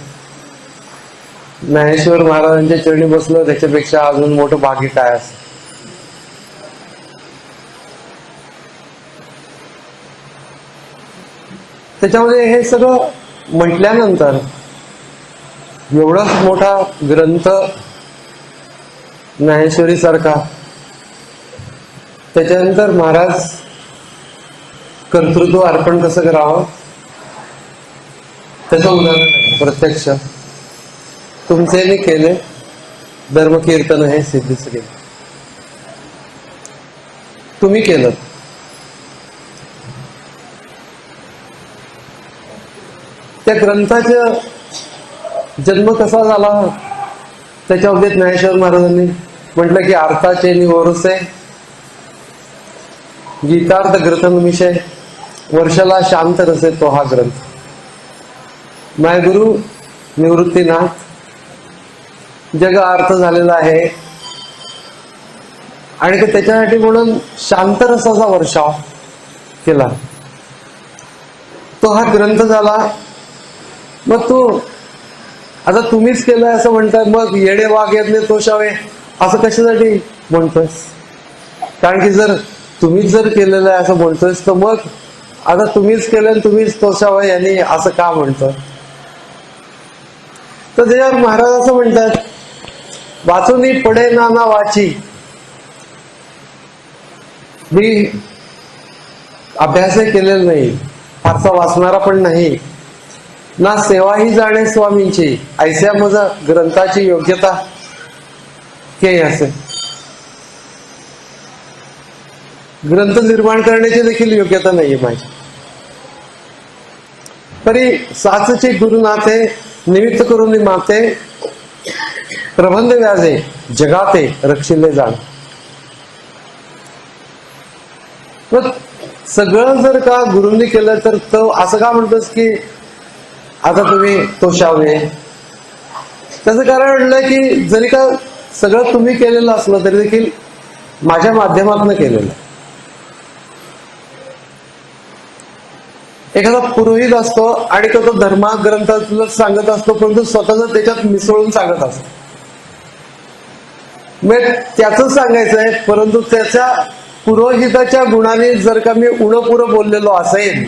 ज्ञानेश्वर महाराजांच्या चरणी बसलो, त्याच्यापेक्षा अजून मोठं भाग्य काय असं. त्याच्यामध्ये हे सगळं म्हटल्यानंतर एवढाच मोठा ग्रंथ ज्ञानेश्वरी सारखा, त्याच्यानंतर महाराज कर्तृत्व अर्पण कसं करावं त्याचं उदाहरण आहे. प्रत्यक्ष तुमचे केले धर्मकीर्तन हे सिद्धीच केले, तुम्ही केलं. त्या ग्रंथाचा जन्म कसा झाला त्याच्यामध्ये ज्ञानेश्वर महाराजांनी म्हटलं की अर्थाचे निवरसे गीतार्थ ग्रंथन विषय वर्षाला शांत रसे तो हा ग्रंथ. माय गुरु निवृत्तीनाथ जग अर्थ झालेला आहे आणि त्याच्यासाठी म्हणून शांत रसाचा वर्षाव केला, तो हा ग्रंथ झाला. मग तू आता तुम्हीच केलंय असं म्हणताय, मग येडे वाघ यज्ञ तोषावे असं कशासाठी म्हणतोयस? कारण की जर तुम्हीच जर केलेलं आहे असं म्हणतोयस तर मग आता तुम्हीच केलं तुम्हीच तोषावे यांनी असं का म्हणतोय? तर त्याच्यावर महाराज असं म्हणतात, वाचूनी पडे ना वाची. मी अभ्यासही केलेला नाही, फारसा वाचणारा पण नाही, ना सेवाही जाणे स्वामींची, ऐस्या मज ग्रंथाची योग्यता के असे. ग्रंथ निर्माण करण्याची देखील योग्यता नाहीये माझी. तरी साचचे गुरुनाथे निमित्त करून माते प्रबंध व्याजे जगाते रक्षिले जाण. सगळं जर का गुरूंनी केलं तर तो असं का म्हणतोस की आता तुम्ही तोषावे? त्याचं कारण म्हटलं की जरी का सगळं तुम्ही केलेलं असलं तरी देखील माझ्या माध्यमातून केलेलं. एखादा पुरोहित असतो आणि तो धर्मग्रंथातलं सांगत असतो, परंतु स्वतःच त्याच्यात मिसळून सांगत असतो. मग त्याच सांगायचंय, परंतु त्याच्या पुरोहिताच्या गुणाने जर का मी उणपुरं बोललेलो असेल,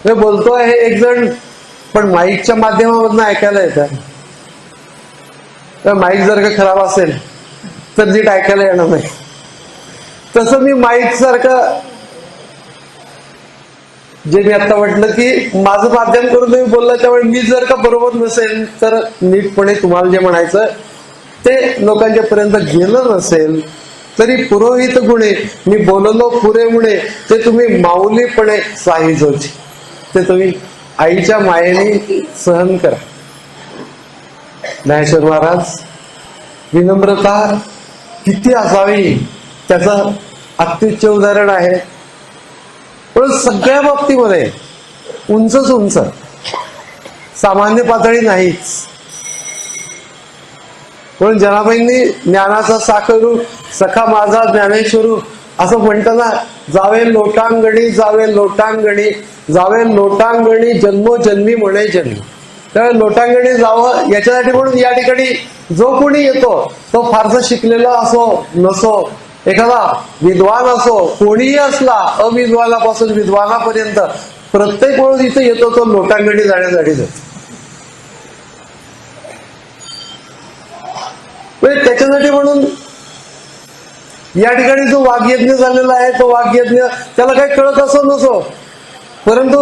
मी बोलतोय एक जण पण माईकच्या माध्यमामधून ऐकायला येतं, माईक जर का खराब असेल तर नीट ऐकायला येणार नाही. तसं मी माईक सारखं जे मी आता म्हटलं की माझं माध्यम करून तुम्ही बोलला, त्यामुळे मी जर का बरोबर नसेल तर नीटपणे तुम्हाला जे म्हणायचं ते लोकांच्या पर्यंत गेलं नसेल तरी पुरोहित गुणे मी बोललो पुरे मुळे ते तुम्ही माऊलीपणे साहिजोची, ते तुम्ही आईच्या मायेने सहन करा. ज्ञानेश्वर महाराज विनम्रता किती असावी त्याचं अत्युच्च उदाहरण आहे. पण सगळ्या बाबतीमध्ये उंचच उंच, सामान्य पातळी नाहीच. पण जनाबाईंनी ज्ञानाचा साखरू सखा माझा ज्ञानेश्वरू असं म्हणताना जावे लोटांगणी जावे लोटांगणी जावे लोटांगणी जन्मोजन्मी म्हणे जन्मी. तर लोटांगणी जावं याच्यासाठी म्हणून या ठिकाणी जो कोणी येतो तो फारसा शिकलेला असो नसो, एखादा विद्वान असो, कोणीही असला, अविद्वानापासून विद्वानापर्यंत प्रत्येक वेळेस इथे येतो तो लोटांगणी जाण्यासाठी जातो. त्याच्यासाठी म्हणून या ठिकाणी जो वाग्यज्ञ झालेला आहे तो वाग्यज्ञ त्याला काही कळत असो नसो, परंतु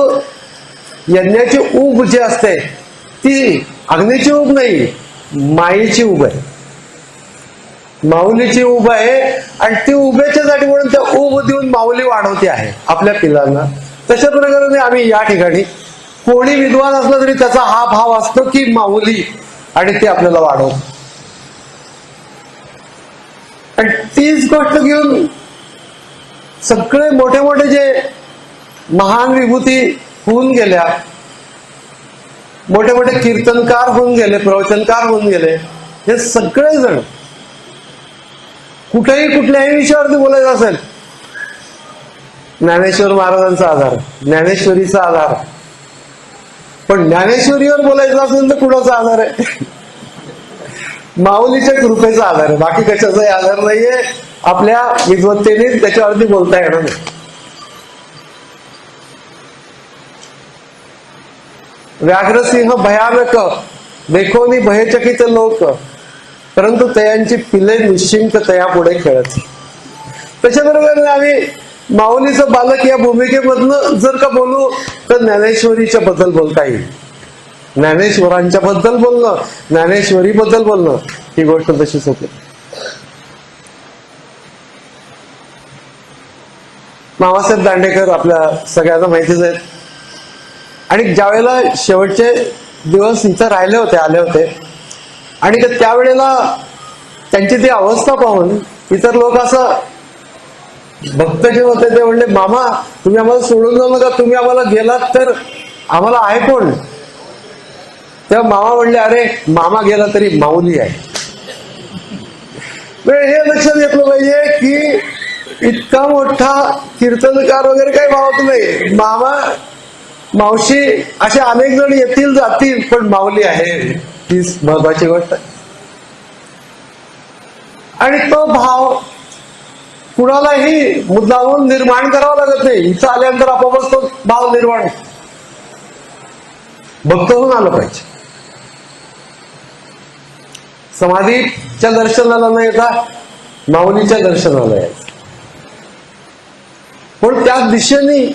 यज्ञाची ऊब जी असते ती अग्नीची ऊब नाही, मायेची ऊब आहे. माऊलीची उभ आहे आणि ती उभ्याच्यासाठी म्हणून त्या उभ देऊन माऊली वाढवते आहे आपल्या पिलांना. तशा प्रकारे आम्ही या ठिकाणी कोणी विद्वान असला तरी त्याचा हा भाव असतो की माऊली, आणि ते आपल्याला वाढवतो. आणि तीच गोष्ट घेऊन सगळे मोठे मोठे जे महान विभूती होऊन गेल्या, मोठे मोठे कीर्तनकार होऊन गेले, प्रवचनकार होऊन गेले, हे सगळे जण कुठेही कुठल्याही विषयावरती बोलायचं असेल, ज्ञानेश्वर महाराजांचा आधार, ज्ञानेश्वरीचा आधार. पण ज्ञानेश्वरीवर बोलायचं असेल तर कुणाचा आधार आहे? माऊलीच्या कृपेचा आधार आहे. बाकी कशाचाही आधार नाहीये. आपल्या विद्वत्तेने त्याच्यावरती बोलता येणार नाही. व्याघ्रसिंह भयानक देखोनी भयचकित लोक, परंतु तयांची पिले निश्चिंत तया पुढे खेळत. त्याच्याबरोबर आम्ही माऊलीचं बालक या भूमिकेमधनं जर का बोलू तर ज्ञानेश्वरीच्या बद्दल बोलता येईल. ज्ञानेश्वरांच्या बद्दल बोलणं, ज्ञानेश्वरी बद्दल बोलणं, ही गोष्ट तशीच होते. मामासाहेब दांडेकर आपल्या सगळ्यांना माहितीच आहेत. आणि ज्यावेळेला शेवटचे दिवस इथं राहिले होते, आले होते, आणि त्यावेळेला त्यांची ती अवस्था पाहून इतर लोक असं भक्त जे होते ते म्हणले, मामा तुम्ही आम्हाला सोडून जाऊ नका, तुम्ही आम्हाला गेलात तर आम्हाला आहे कोण? तेव्हा मामा म्हणले, अरे मामा गेला तरी माऊली आहे. हे लक्षात घेतलं पाहिजे की इतका मोठा कीर्तनकार वगैरे काही भावत नाही. मामा मावशी असे अनेक जण येतील जातील, पण माऊली आहे, हीच महत्वाची गोष्ट आहे. आणि तो भाव कुणालाही मुद्दामून निर्माण करावा लागत नाही. इथं आल्यानंतर आपोआपच तो भाव निर्माण भक्त होऊन आलं पाहिजे. समाधीच्या दर्शनाला न येता माऊलीच्या दर्शनाला यायचं. पण त्या दिशेने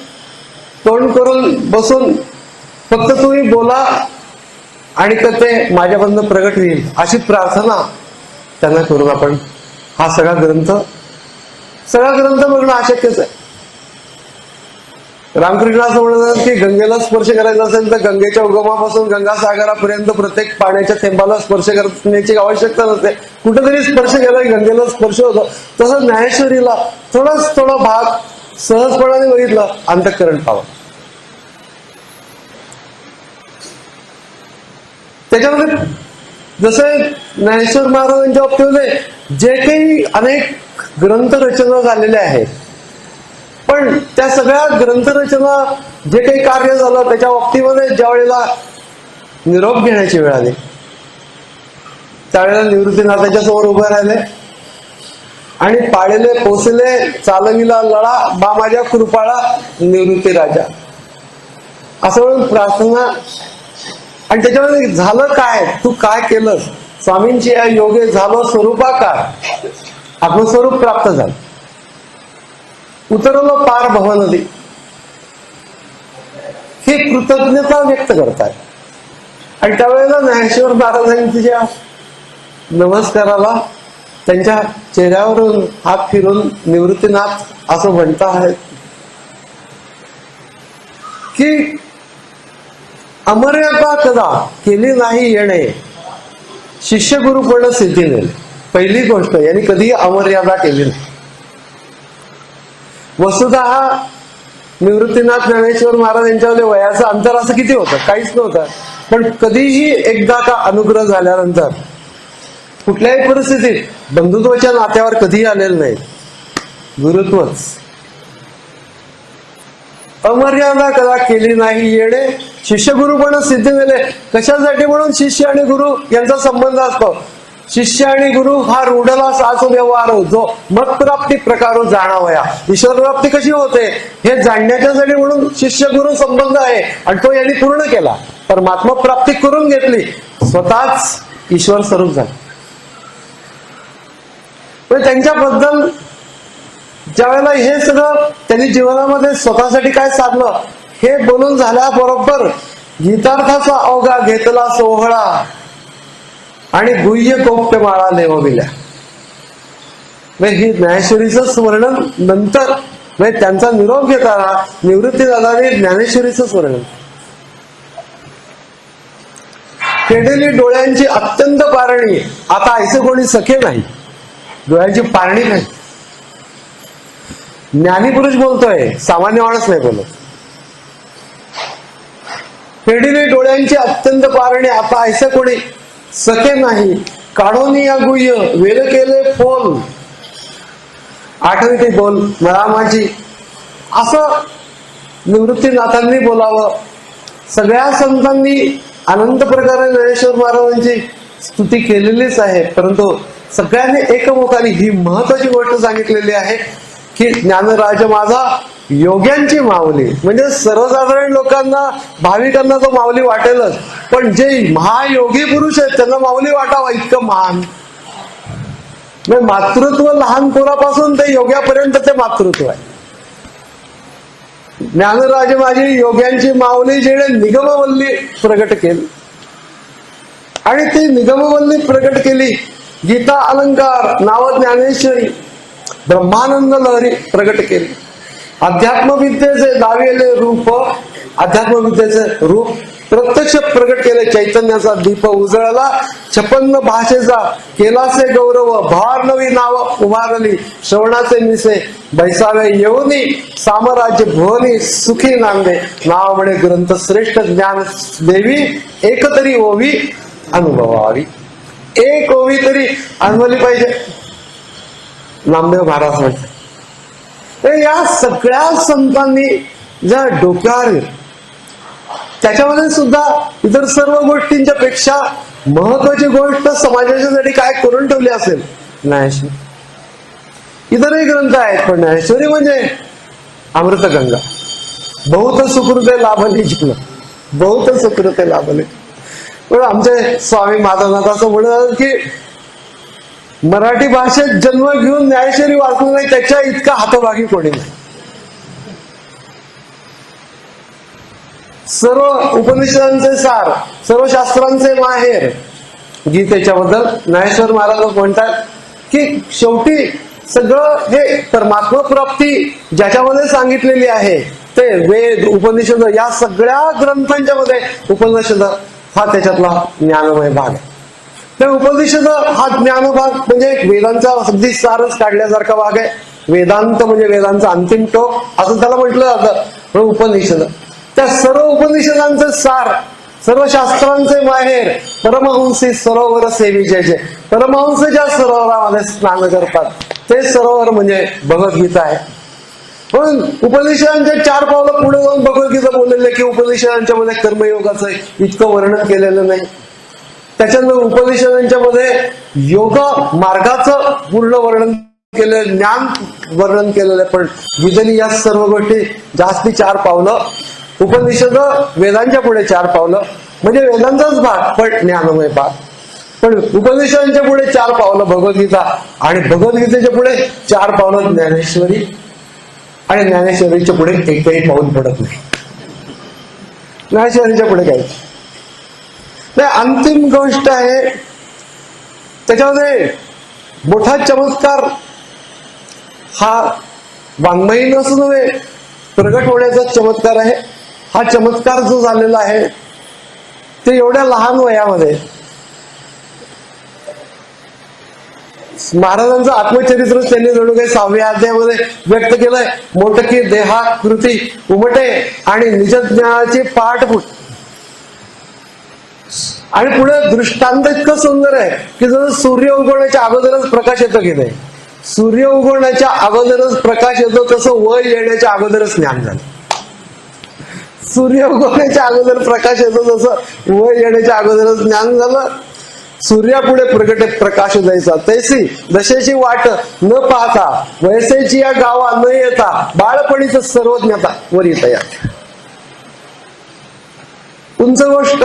तोंड करून बसून फक्त तुम्ही बोला आणि ते माझ्यामधनं प्रगट होईल अशी प्रार्थना त्यांना करून आपण हा सगळा ग्रंथ बघणं अशक्यच आहे. रामकृष्ण असं म्हणतात की गंगेला स्पर्श करायचा असेल तर गंगेच्या उगमापासून गंगासागरापर्यंत प्रत्येक पाण्याच्या थेंबाला स्पर्श करण्याची आवश्यकता नसते. कुठेतरी स्पर्श केला की गंगेला स्पर्श होतो. तसं ज्ञानेश्वरीला थोडा भाग सहजपणाने बघितलं, अंतःकरण पाहावं. त्याच्यामध्ये जसे ज्ञानेश्वर महाराजांच्या बाबतीमध्ये जे काही अनेक ग्रंथ रचना झालेल्या आहेत, पण त्या सगळ्या ग्रंथरचना जे काही कार्य झालं त्याच्या बाबतीमध्ये ज्या वेळेला निरोप घेण्याची वेळ आली त्यावेळेला निवृत्तीनाथाच्या समोर उभे राहिले आणि पाळले पोचले चालविला लळा बा माझ्या कृपाळा निवृत्ती राजा असं म्हणून प्रार्थना. आणि त्याच्यामध्ये झालं काय, तू काय केलं स्वामींची या योगे झालं स्वरूपाकार, आत्मस्वरूप प्राप्त झालं, उतरवलं पार भव नदी. ही कृतज्ञता व्यक्त करतात. आणि त्यावेळेला ज्ञानेश्वर महाराजांच्या नमस्काराला त्यांच्या चेहऱ्यावरून हात फिरून निवृत्तीनाथ असं म्हणता आहेत की अमर्यादा कदा केली नाही येणे शिष्य गुरुपण सिद्धीने. पहिली गोष्ट यांनी कधी अमर्यादा केली नाही. वसुतः निवृत्तीनाथ ज्ञानेश्वर महाराज यांच्यामध्ये वयाचं अंतर असं किती होतं, काहीच नव्हतं. पण कधीही एकदा का अनुग्रह झाल्यानंतर कुठल्याही परिस्थितीत बंधुत्वाच्या नात्यावर कधीही आलेलं नाही, गुरुत्वच. अमर्यादा कदा केली नाही येणे शिष्य गुरुपण सिद्धी दिले. कशासाठी? म्हणून शिष्य आणि गुरु यांचा संबंध असतो. शिष्य आणि गुरु हा रूढला साच व्यवहार जो मतप्राप्ती प्रकारो जाणावया. ईश्वर प्राप्ती कशी होते हे जाणण्याच्यासाठी म्हणून शिष्य गुरु संबंध आहे आणि तो यांनी पूर्ण केला. परमात्मा प्राप्ती करून घेतली, स्वतःच ईश्वर स्वरूप झाले. पण त्यांच्याबद्दल ज्या वेळेला हे सगळं त्यांनी जीवनामध्ये स्वतःसाठी काय साधलं हे बोलून झाल्याबरोबर गीतार्थाचा अवघा घेतला सोहळा आणि गुह्य कोप्य माळा नेवविल्या. ही ज्ञानेश्वरीच वर्णन नंतर त्यांचा निरोप घेताना निवृत्ती दादाने ज्ञानेश्वरीच वर्णन. केलेली डोळ्यांची अत्यंत पारणी, आता ऐसे कोणी सखे नाही. डोळ्यांची पारणी नाही. ज्ञानी पुरुष बोलतोय, सामान्य माणूस नाही बोलत. केलेली डोळ्यांची अत्यंत पारणी, आता ऐसे कोणी सखे नाही. काढून या गुह्य वेल केले फोल, आठवी ते बोल मला माझी, असं निवृत्तीनाथांनी बोलावं. सगळ्या संतांनी अनंत प्रकारे ज्ञानेश्वर महाराजांची स्तुती केलेलीच आहे, परंतु सगळ्यांनी एकमुखाने ही महत्वाची गोष्ट सांगितलेली आहे की ज्ञानराज माझा योग्यांची माऊली. म्हणजे सर्वसाधारण लोकांना, भाविकांना तो माऊली वाटेलच, पण जे महायोगी पुरुष आहेत त्यांना माऊली वाटावा इतकं महान. मातृत्व लहान पोरापासून ते योग्यापर्यंत ते मातृत्व आहे. ज्ञानराज माझी योग्यांची माऊली, जेणे निगमवल्ली प्रगट केली. आणि ती निगमवल्ली प्रगट केली. गीता अलंकार नाव ज्ञानेश्वरी, ब्रह्मानंद लहरी प्रगट केली. अध्यात्मविद्येचे दावेले रूप, अध्यात्मविद्येचे रूप प्रत्यक्ष प्रगट केले. चैतन्याचा दीप उजळला, 56 भाषेचा केलासे गौरव. भार नवी नाव उभारली, श्रवणाचे निसे बैसावे येऊनी. साम्राज्य भुवनी सुखी नांदे, नाव म्हणे ग्रंथ श्रेष्ठ. ज्ञान देवी एक तरी ओवी अनुभवावी. एक ओवी तरी अनुभवली पाहिजे. नामदेव महाराज म्हणतात या सगळ्या संतांनी ज्या डोक्यावर, त्याच्यामध्ये सुद्धा इतर सर्व गोष्टींच्या पेक्षा महत्वाची गोष्ट समाजाच्यासाठी काय करून ठेवली असेल, ज्ञानेश्वरी. इतरही ग्रंथ आहेत, पण ज्ञानेश्वरी म्हणजे अमृतगंगा. बहुत सुकृते लाभले जीवन, बहुत सुकृते लाभले. पण आमचे स्वामी माधवनाथ असं म्हणतात की मराठी भाषेत जन्म घेऊन ज्ञानेश्वरी वाचलं नाही त्याच्या इतका हातभागी कोणी नाही. सर्व उपनिषदांचे सार, सर्व शास्त्रांचे माहेर गीतेच्या बद्दल ज्ञानेश्वर महाराज म्हणतात की शेवटी सगळं हे परमात्मा प्राप्ती ज्याच्यामध्ये सांगितलेली आहे ते वेद उपनिषद या सगळ्या ग्रंथांच्या मध्ये उपनिषद हा त्याच्यातला ज्ञानमय भाग आहे. त्या उपनिषद हा ज्ञानभाग म्हणजे वेदांचा अगदी सारच काढल्यासारखा भाग आहे. वेदांत म्हणजे वेदांचा अंतिम टोक असं त्याला म्हटलं जातं. उपनिषद त्या सर्व उपनिषदांचे सार, सर्व शास्त्रांचे माहेर, परमहंसी सरोवर सेविचे जे परमहंस ज्या सरोवरामध्ये स्नान करतात ते सरोवर म्हणजे भगवद्गीता आहे. पण उपनिषदांच्या 4 पावलं पुढे जाऊन भगवद्गीता बोललेले की उपनिषदांच्या मध्ये कर्मयोगाचं इतकं वर्णन केलेलं नाही. त्याच्यानंतर उपनिषदांच्या मध्ये योग मार्गाचं पूर्ण वर्णन केलं, ज्ञान वर्णन केलेलं आहे. पण गीतेने या सर्व गोष्टी जास्ती 4 पावलं, उपनिषद वेदांच्या पुढे 4 पावलं म्हणजे वेदांचाच भाग पण ज्ञानमय भाग. पण उपनिषदांच्या पुढे 4 पावलं भगवद्गीता आणि भगवद्गीतेच्या पुढे 4 पावलं ज्ञानेश्वरी आणि ज्ञानेश्वरीच्या पुढे एकही पाऊल पडत नाही. ज्ञानेश्वरीच्या पुढे काही अंतिम गोष्ट आहे. त्याच्यामध्ये मोठा चमत्कार हा वाङ्मयी नसून नव्हे प्रगट होण्याचा चमत्कार आहे. हा चमत्कार जो झालेला आहे ते एवढ्या लहान वयामध्ये महाराजांचं आत्मचरित्र त्यांनी जणू काही 6व्या अध्यायामध्ये व्यक्त केलंय. मोठकी देहाकृती उमटे आणि निजज्ञानाची पाठपुट. आणि पुढे दृष्टांत इतकं सुंदर आहे की जसं सूर्य उगवण्याच्या अगोदरच प्रकाश येतो की नाही, सूर्य उगवण्याच्या अगोदरच प्रकाश येतो तसं वय येण्याच्या अगोदरच ज्ञान झालं. सूर्य उगवण्याच्या अगोदर प्रकाश येतो तसं वय येण्याच्या अगोदरच ज्ञान झालं. सूर्यापुढे प्रगटे प्रकाश द्यायचा तैसी दशेची वाट न पाहता वयसेची या गावा न येता बाळपणीच सर्वज्ञता वर येत या. उंच गोष्ट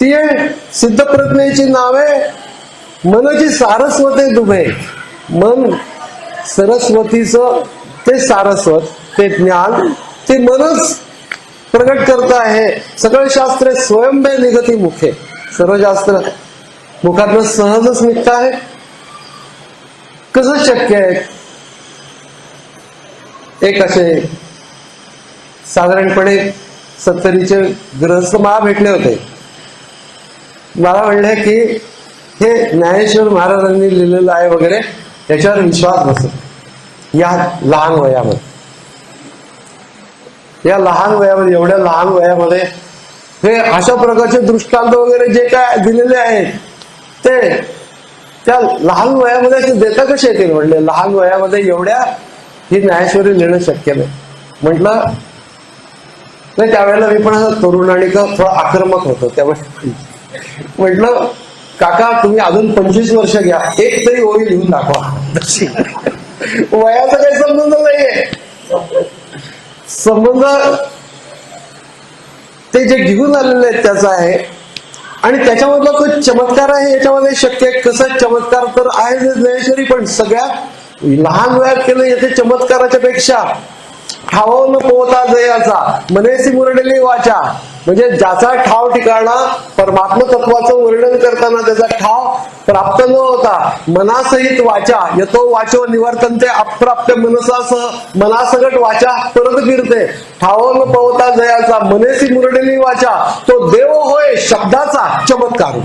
ती सिद्धप्रज्ञेची नावे मनची सारस्वते दुभे. मन सरस्वतीचं ते सारस्वत, ते ज्ञान, ते मनच प्रगट करत आहे. सगळे शास्त्रे स्वयंबे निगती मुखे. सर्व शास्त्र मुखातनं सहजच निघत आहे कसं शक्य आहे? एक असे साधारणपणे 70चे गृहस्थ मला भेटले होते. मला म्हणले की हे ज्ञानेश्वर महाराजांनी लिहिलेलं आहे वगैरे, त्याच्यावर विश्वास बसत या लहान वयामध्ये. या लहान वयामध्ये, एवढ्या लहान वयामध्ये हे अशा प्रकारचे दृष्टांत वगैरे जे काय दिलेले आहेत ते त्या लहान वयामध्ये असे देता कसे येतील? म्हणले लहान वयामध्ये एवढ्या ही ज्ञानेश्वरी लिहिणं शक्य नाही. म्हटलं नाही, त्यावेळेला मी पण असं तरुण आणि थोडा आक्रमक होतो. त्यामुळे म्हटलं काका तुम्ही अजून 25 वर्ष घ्या, एक तरी ओळी लिहून दाखवा. वयाचा काही संबंध नाहीये. संबंध ते जे घेऊन आलेले आहेत त्याचा आहे. आणि त्याच्यामधला तो चमत्कार आहे, याच्यामध्ये शक्य आहे. कसा चमत्कार तर आहे ज्ञानेश्वरी, पण सगळ्यात लहान वयात केलं येते चमत्काराच्या पेक्षा ठाव न पोहता जयाचा मनेसी मुरडली वाचा. म्हणजे ज्याचा ठाव ठिकाणा परमात्म तत्वाचं वर्णन करताना त्याचा ठाव प्राप्त न होता मनासहित वाचा यतो वाचो निवर्तनते अप्राप्य मनसासह मनासगट वाचा परत फिरते. ठाव न पोहता जयाचा मनेसी मुरडली वाचा. तो देव होय शब्दाचा चमत्कार.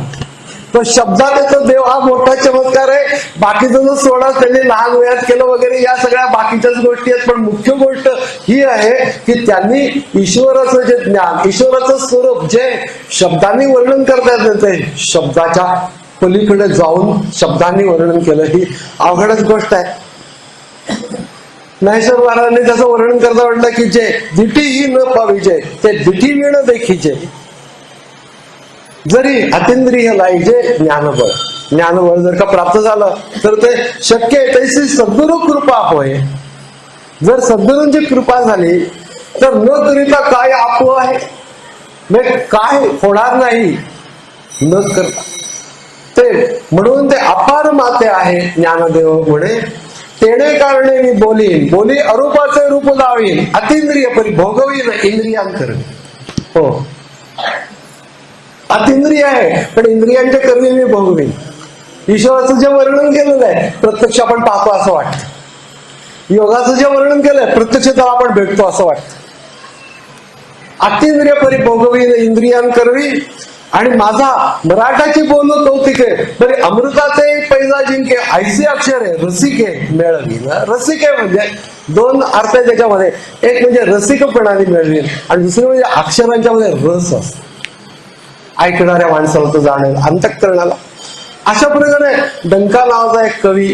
तो शब्दाचा देव हा मोठा चमत्कार आहे. बाकीचं जो सोडा त्यांनी लहान वयात केलं वगैरे या सगळ्या बाकीच्याच गोष्टी आहेत. पण मुख्य गोष्ट ही आहे की त्यांनी ईश्वराचं जे ज्ञान, ईश्वराचं स्वरूप जे शब्दांनी वर्णन करता येत ते शब्दाच्या पलीकडे जाऊन शब्दांनी वर्णन केलं. ही अवघडच गोष्ट आहे. ज्ञानेश्वर महाराजांनी त्याचं वर्णन करता म्हटलं की जे दिठीही न पाविजे ते दिठी विण देखीचे. जरी अतिंद्रिय लाईजे ज्ञानबळ. ज्ञानबळ जर का प्राप्त झालं तर ते शक्य आहे. तशी सद्गुरु कृपा होय. जर सद्गुरूंची कृपा झाली तर न करिता काय आपो आहे, म्हणजे काय होणार नाही न करता. ते म्हणून ते अपार माते आहे ज्ञानदेव म्हणे. तेणे कारणे मी बोलीन बोली अरूपाचे रूप लावीन अतिंद्रिय परी भोगवीन इंद्रियांतर. हो अतिंद्रिय आहे पण इंद्रियांच्या कर्मी मी भोगवीन. ईश्वराचं जे वर्णन केलेलं आहे प्रत्यक्ष आपण पाहतो असं वाटतं. योगाचं जे वर्णन केलंय प्रत्यक्ष त्याला आपण भेटतो असं वाटतं. अतिंद्रिय परी भोगवीन इंद्रियां करवी. आणि माझा मराठाची बोल कौतिके बरे अमृताचे पैजा जिंके ऐसे अक्षर आहे रसिके मिळवीन. रसिके म्हणजे दोन अर्थ आहे त्याच्यामध्ये. एक म्हणजे रसिकपणाने मिळवीन आणि दुसरं म्हणजे अक्षरांच्या मध्ये रस असतो. ऐकणाऱ्या माणसाला तो जाणेल अंतःकरणाला. अशा प्रकारे डंका नावाचा एक कवी,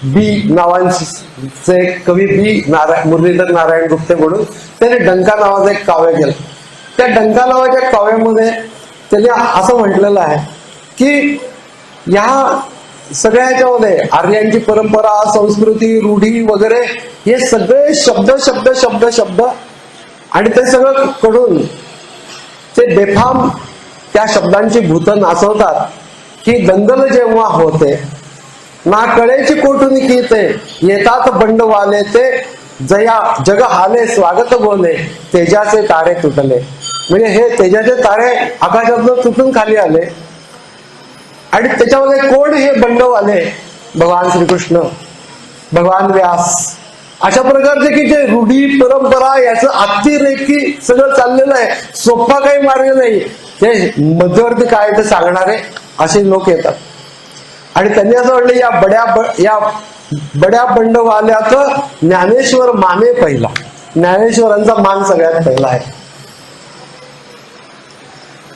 बी नावांचे एक कवी बी मुरलीधर नारायण गुप्ते म्हणून त्याने डंका नावाचं एक काव्य केलं. त्या डंका नावाच्या काव्यामध्ये त्याने असं म्हटलेलं आहे की या सगळ्या ह्याच्यामध्ये आर्यांची परंपरा, संस्कृती, रूढी वगैरे हे सगळे शब्द शब्द शब्द शब्द आणि ते सगळं कडून ते बेफाम त्या शब्दांची भूत नाचवतात की दंगल जेव्हा होते ना कळेची कोठून कीते येतात बंडवाले ते जया जग हाले स्वागत बोले तेजाचे तारे तुटले. म्हणजे हे तेजाचे तारे आकाशातून तुटून खाली आले आणि त्याच्यामध्ये कोण हे बंडवाले? भगवान श्रीकृष्ण, भगवान व्यास. अशा प्रकारचे की जे रूढी परंपरा याचं अतिरेकी सगळं चाललेलं आहे. सोपा काही मार्ग नाही. ते मध्यवर्ती काय ते सांगणारे असे लोक येतात आणि त्यांनी असं म्हटलं या बड्या बंडवाल्यात ज्ञानेश्वर माने पहिला. ज्ञानेश्वरांचा मान सगळ्यात पहिला आहे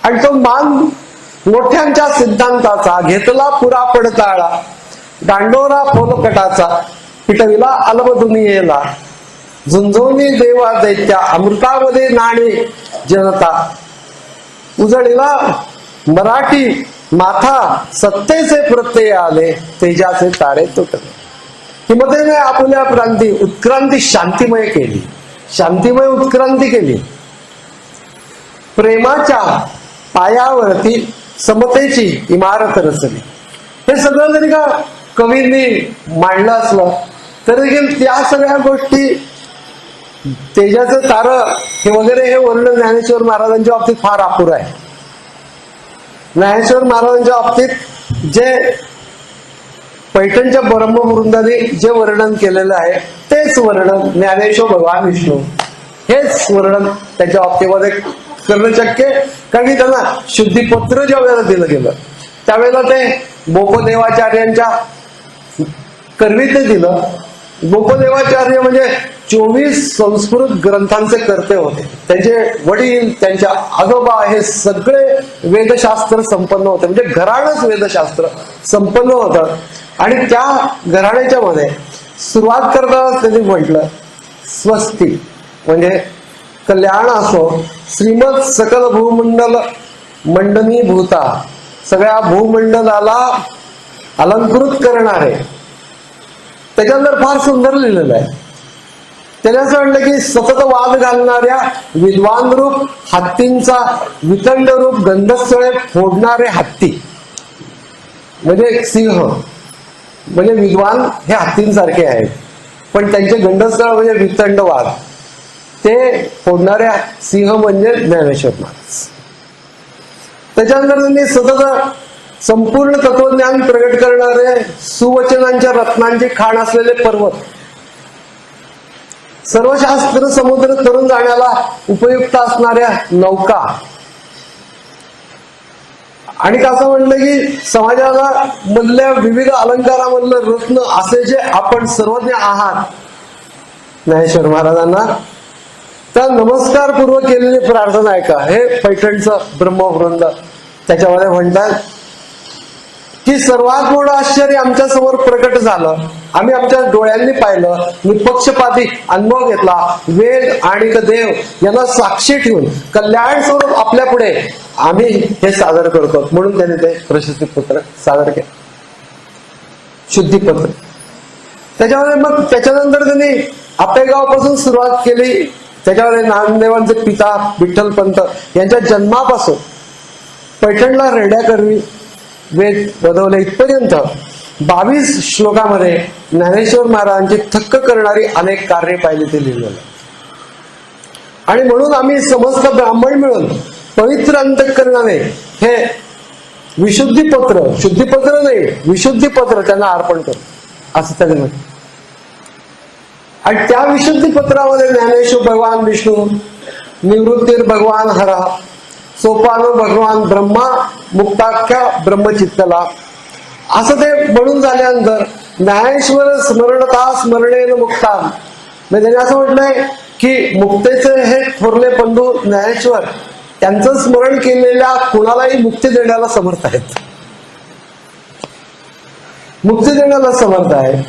आणि तो मान मोठ्यांच्या सिद्धांताचा घेतला पुरा पडताळा दांडोरा फोलकटाचा पिटविला अलब दुनियेला झुंझोनी देवा दैत्या अमृतामध्ये नाणी जनता उजळीला मराठी माथा सत्तेचे प्रत्यय आले तेजाचे तारे तुटले. हिमतेने आपल्या प्रांती उत्क्रांती शांतिमय केली. शांतिमय उत्क्रांती केली. प्रेमाच्या पायावरती समतेची इमारत रचली. हे सगळं जरी का कवींनी मांडलं असलं तर देखील त्या सगळ्या गोष्टी तेजाचं तार हे वगैरे हे वर्णन ज्ञानेश्वर महाराजांच्या बाबतीत फार अपुर आहे. ज्ञानेश्वर महाराजांच्या बाबतीत जे पैठणच्या ब्रह्मवृंदाने जे वर्णन केलेलं आहे तेच वर्णन ज्ञानेश्वर भगवान विष्णू हेच वर्णन त्यांच्या बाबतीमध्ये करणं शक्य आहे. कारण की त्यांना शुद्धीपत्र ज्या वेळेला दिलं गेलं त्यावेळेला ते बोपदेवाचार्यांच्या करवी ते दिलं. बोपदेवाचार्य म्हणजे 24 संस्कृत ग्रंथांचे कर्ते होते. त्यांचे वडील त्यांच्या आजोबा हे सगळे वेदशास्त्र संपन्न होते. म्हणजे घराणंच वेदशास्त्र संपन्न होतं. आणि त्या घराण्याच्या मध्ये सुरुवात करताना त्यांनी म्हटलं स्वस्ती म्हणजे कल्याण असो श्रीमद सकल भूमंडल मंडनी भूता सगळ्या भूमंडलाला अलंकृत करणारे. त्याच्यानंतर फार सुंदर लिहिलेलं आहे. त्याने असं म्हटलं की सतत वाद घालणाऱ्या विद्वान रूप हत्तींचा वितंड रूप गंधस्थळे फोडणारे हत्ती म्हणजे सिंह म्हणजे विद्वान हे हत्तींसारखे आहेत पण त्यांचे गंधस्थळ म्हणजे वितंड वाद ते फोडणाऱ्या सिंह म्हणजे ज्ञानेश्वर महाराज. त्याच्यानंतर त्यांनी सतत संपूर्ण तत्वज्ञान प्रगट करणारे सुवचनांच्या रत्नांची खाण असलेले पर्वत सर्वशास्त्र समुद्र तरुण जाण्याला उपयुक्त असणाऱ्या नौका आणि असं म्हणलं की समाजाला मधल्या विविध अलंकारामधलं रत्न असे जे आपण सर्वज्ञ आहात ज्ञानेश्वर महाराजांना तर नमस्कार पूर्वक केलेली प्रार्थना आहे का हे पैठणचं ब्रह्मवृंद त्याच्यामध्ये म्हणतात की सर्वात मोठं आश्चर्य आमच्या समोर प्रकट झालं. आम्ही आमच्या डोळ्यांनी पाहिलं निपक्षपाती अनुभव घेतला. वेद आणि देव यांना साक्षी ठेवून कल्याण स्वरूप आपल्या पुढे आम्ही हे सादर करतो. म्हणून त्यांनी ते प्रशस्तीपत्र सादर केलं शुद्धीपत्र. त्याच्यामध्ये मग त्याच्यानंतर त्यांनी आपेगावपासून सुरुवात केली. त्याच्यामध्ये नामदेवांचे पिता विठ्ठलपंत यांच्या जन्मापासून पैठणला रेड्या करवी वेद वधवले इथपर्यंत 22 श्लोकामध्ये ज्ञानेश्वर महाराजांची थक्क करणारी अनेक कार्य पाहिली ते लिहिलेलं. आणि म्हणून आम्ही समस्त ब्राह्मण मिळून पवित्र अंतःकरणाने हे विशुद्धीपत्र शुद्धीपत्र नाही विशुद्धीपत्र त्यांना अर्पण करू असं त्यांनी म्हटलं. आणि त्या विशुद्धीपत्रामध्ये ज्ञानेश्वर भगवान विष्णू निवृत्तीर भगवान हरा सोपानो भगवान ब्रह्मा मुक्ताख्या ब्रह्मचित्तला असं ते म्हणून झाल्यानंतर ज्ञानेश्वर स्मरणता स्मरणेन मुक्ता म्हणजे त्यांनी असं म्हटलंय की मुक्तेचे हे थोरले बंधू ज्ञानेश्वर त्यांचं स्मरण केलेल्या कुणालाही मुक्ती देण्याला समर्थ आहेत. मुक्ती देण्याला समर्थ आहे.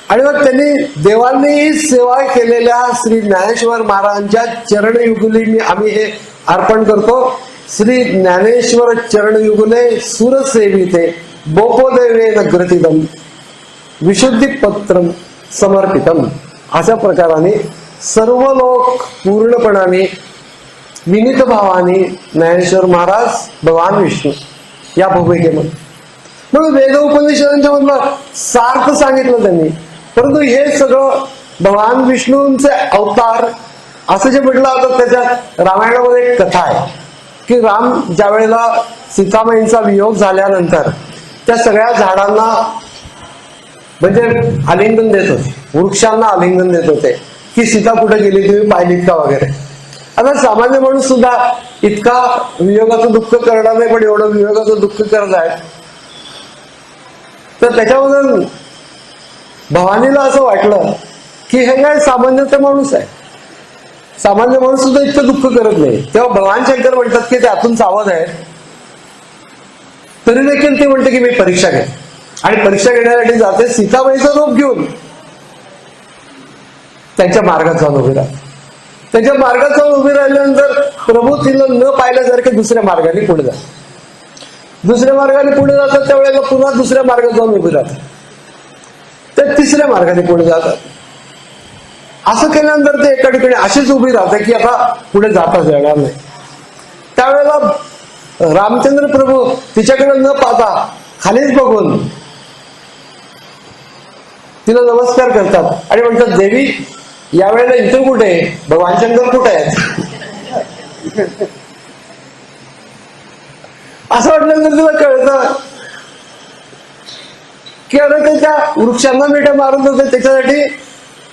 आणि मग त्यांनी देवांनी सेवा केलेल्या श्री ज्ञानेश्वर महाराजांच्या चरणयुगुली आम्ही हे अर्पण करतो. श्री ज्ञानेश्वर चरणयुगुले सुरसेविते बोपोदेवेन ग्रथितम विशुद्धीपत्रम समर्पितम अशा प्रकाराने सर्व लोक पूर्णपणाने विनीत भावाने ज्ञानेश्वर महाराज भगवान विष्णू या भूमिकेमध्ये म्हणून वेद उपनिषदांच्या मधलं सार्थ सांगितलं त्यांनी. परंतु हे सगळं भगवान विष्णूंचे अवतार असं जे म्हटलं होतं त्याच्यात रामायणामध्ये एक कथा आहे की राम ज्या वेळेला सीतामाईंचा वियोग झाल्यानंतर त्या सगळ्या झाडांना म्हणजे आलिंगन देत होते वृक्षांना आलिंगन देत होते की सीता कुठे गेली तुम्ही पाहिलीत का वगैरे. आता सामान्य माणूस सुद्धा इतका वियोगाचं दुःख करणार नाही पण एवढं वियोगाचं दुःख करत आहे. तर त्याच्यामधून भवानीला असं वाटलं की हे काय सामान्य माणूस आहे सामान्य माणूस सुद्धा इतकं दुःख करत नाही. तेव्हा भगवान शंकर म्हणतात की ते आतून सावध आहे तरी देखील ते म्हणते की मी परीक्षा घे आणि परीक्षा घेण्यासाठी जाते सीताबाईचं रूप घेऊन त्यांच्या मार्गात जाऊन उभी राहते. त्यांच्या मार्गात जाऊन उभी राहिल्यानंतर प्रभू तिला न पाहिल्यासारखे दुसऱ्या मार्गाने पुढे जातात. दुसऱ्या मार्गाने पुढे जातात त्यावेळेला पुन्हा दुसऱ्या मार्गात जाऊन उभी राहतात. ते तिसऱ्या मार्गाने पुढे जातात. असं केल्यानंतर ते एका ठिकाणी अशीच उभी राहते की आता पुढे जाताच येणार नाही. त्यावेळेला रामचंद्र प्रभू तिच्याकडे न पाहता खालीच बघून तिला नमस्कार करतात आणि म्हणतात देवी यावेळेला इथं कुठे भगवान शंकर कुठे आहेत असं वाटल्यानंतर तिला कळतं की अरे ते त्या वृक्षांना मिठ्या मारत होते त्याच्यासाठी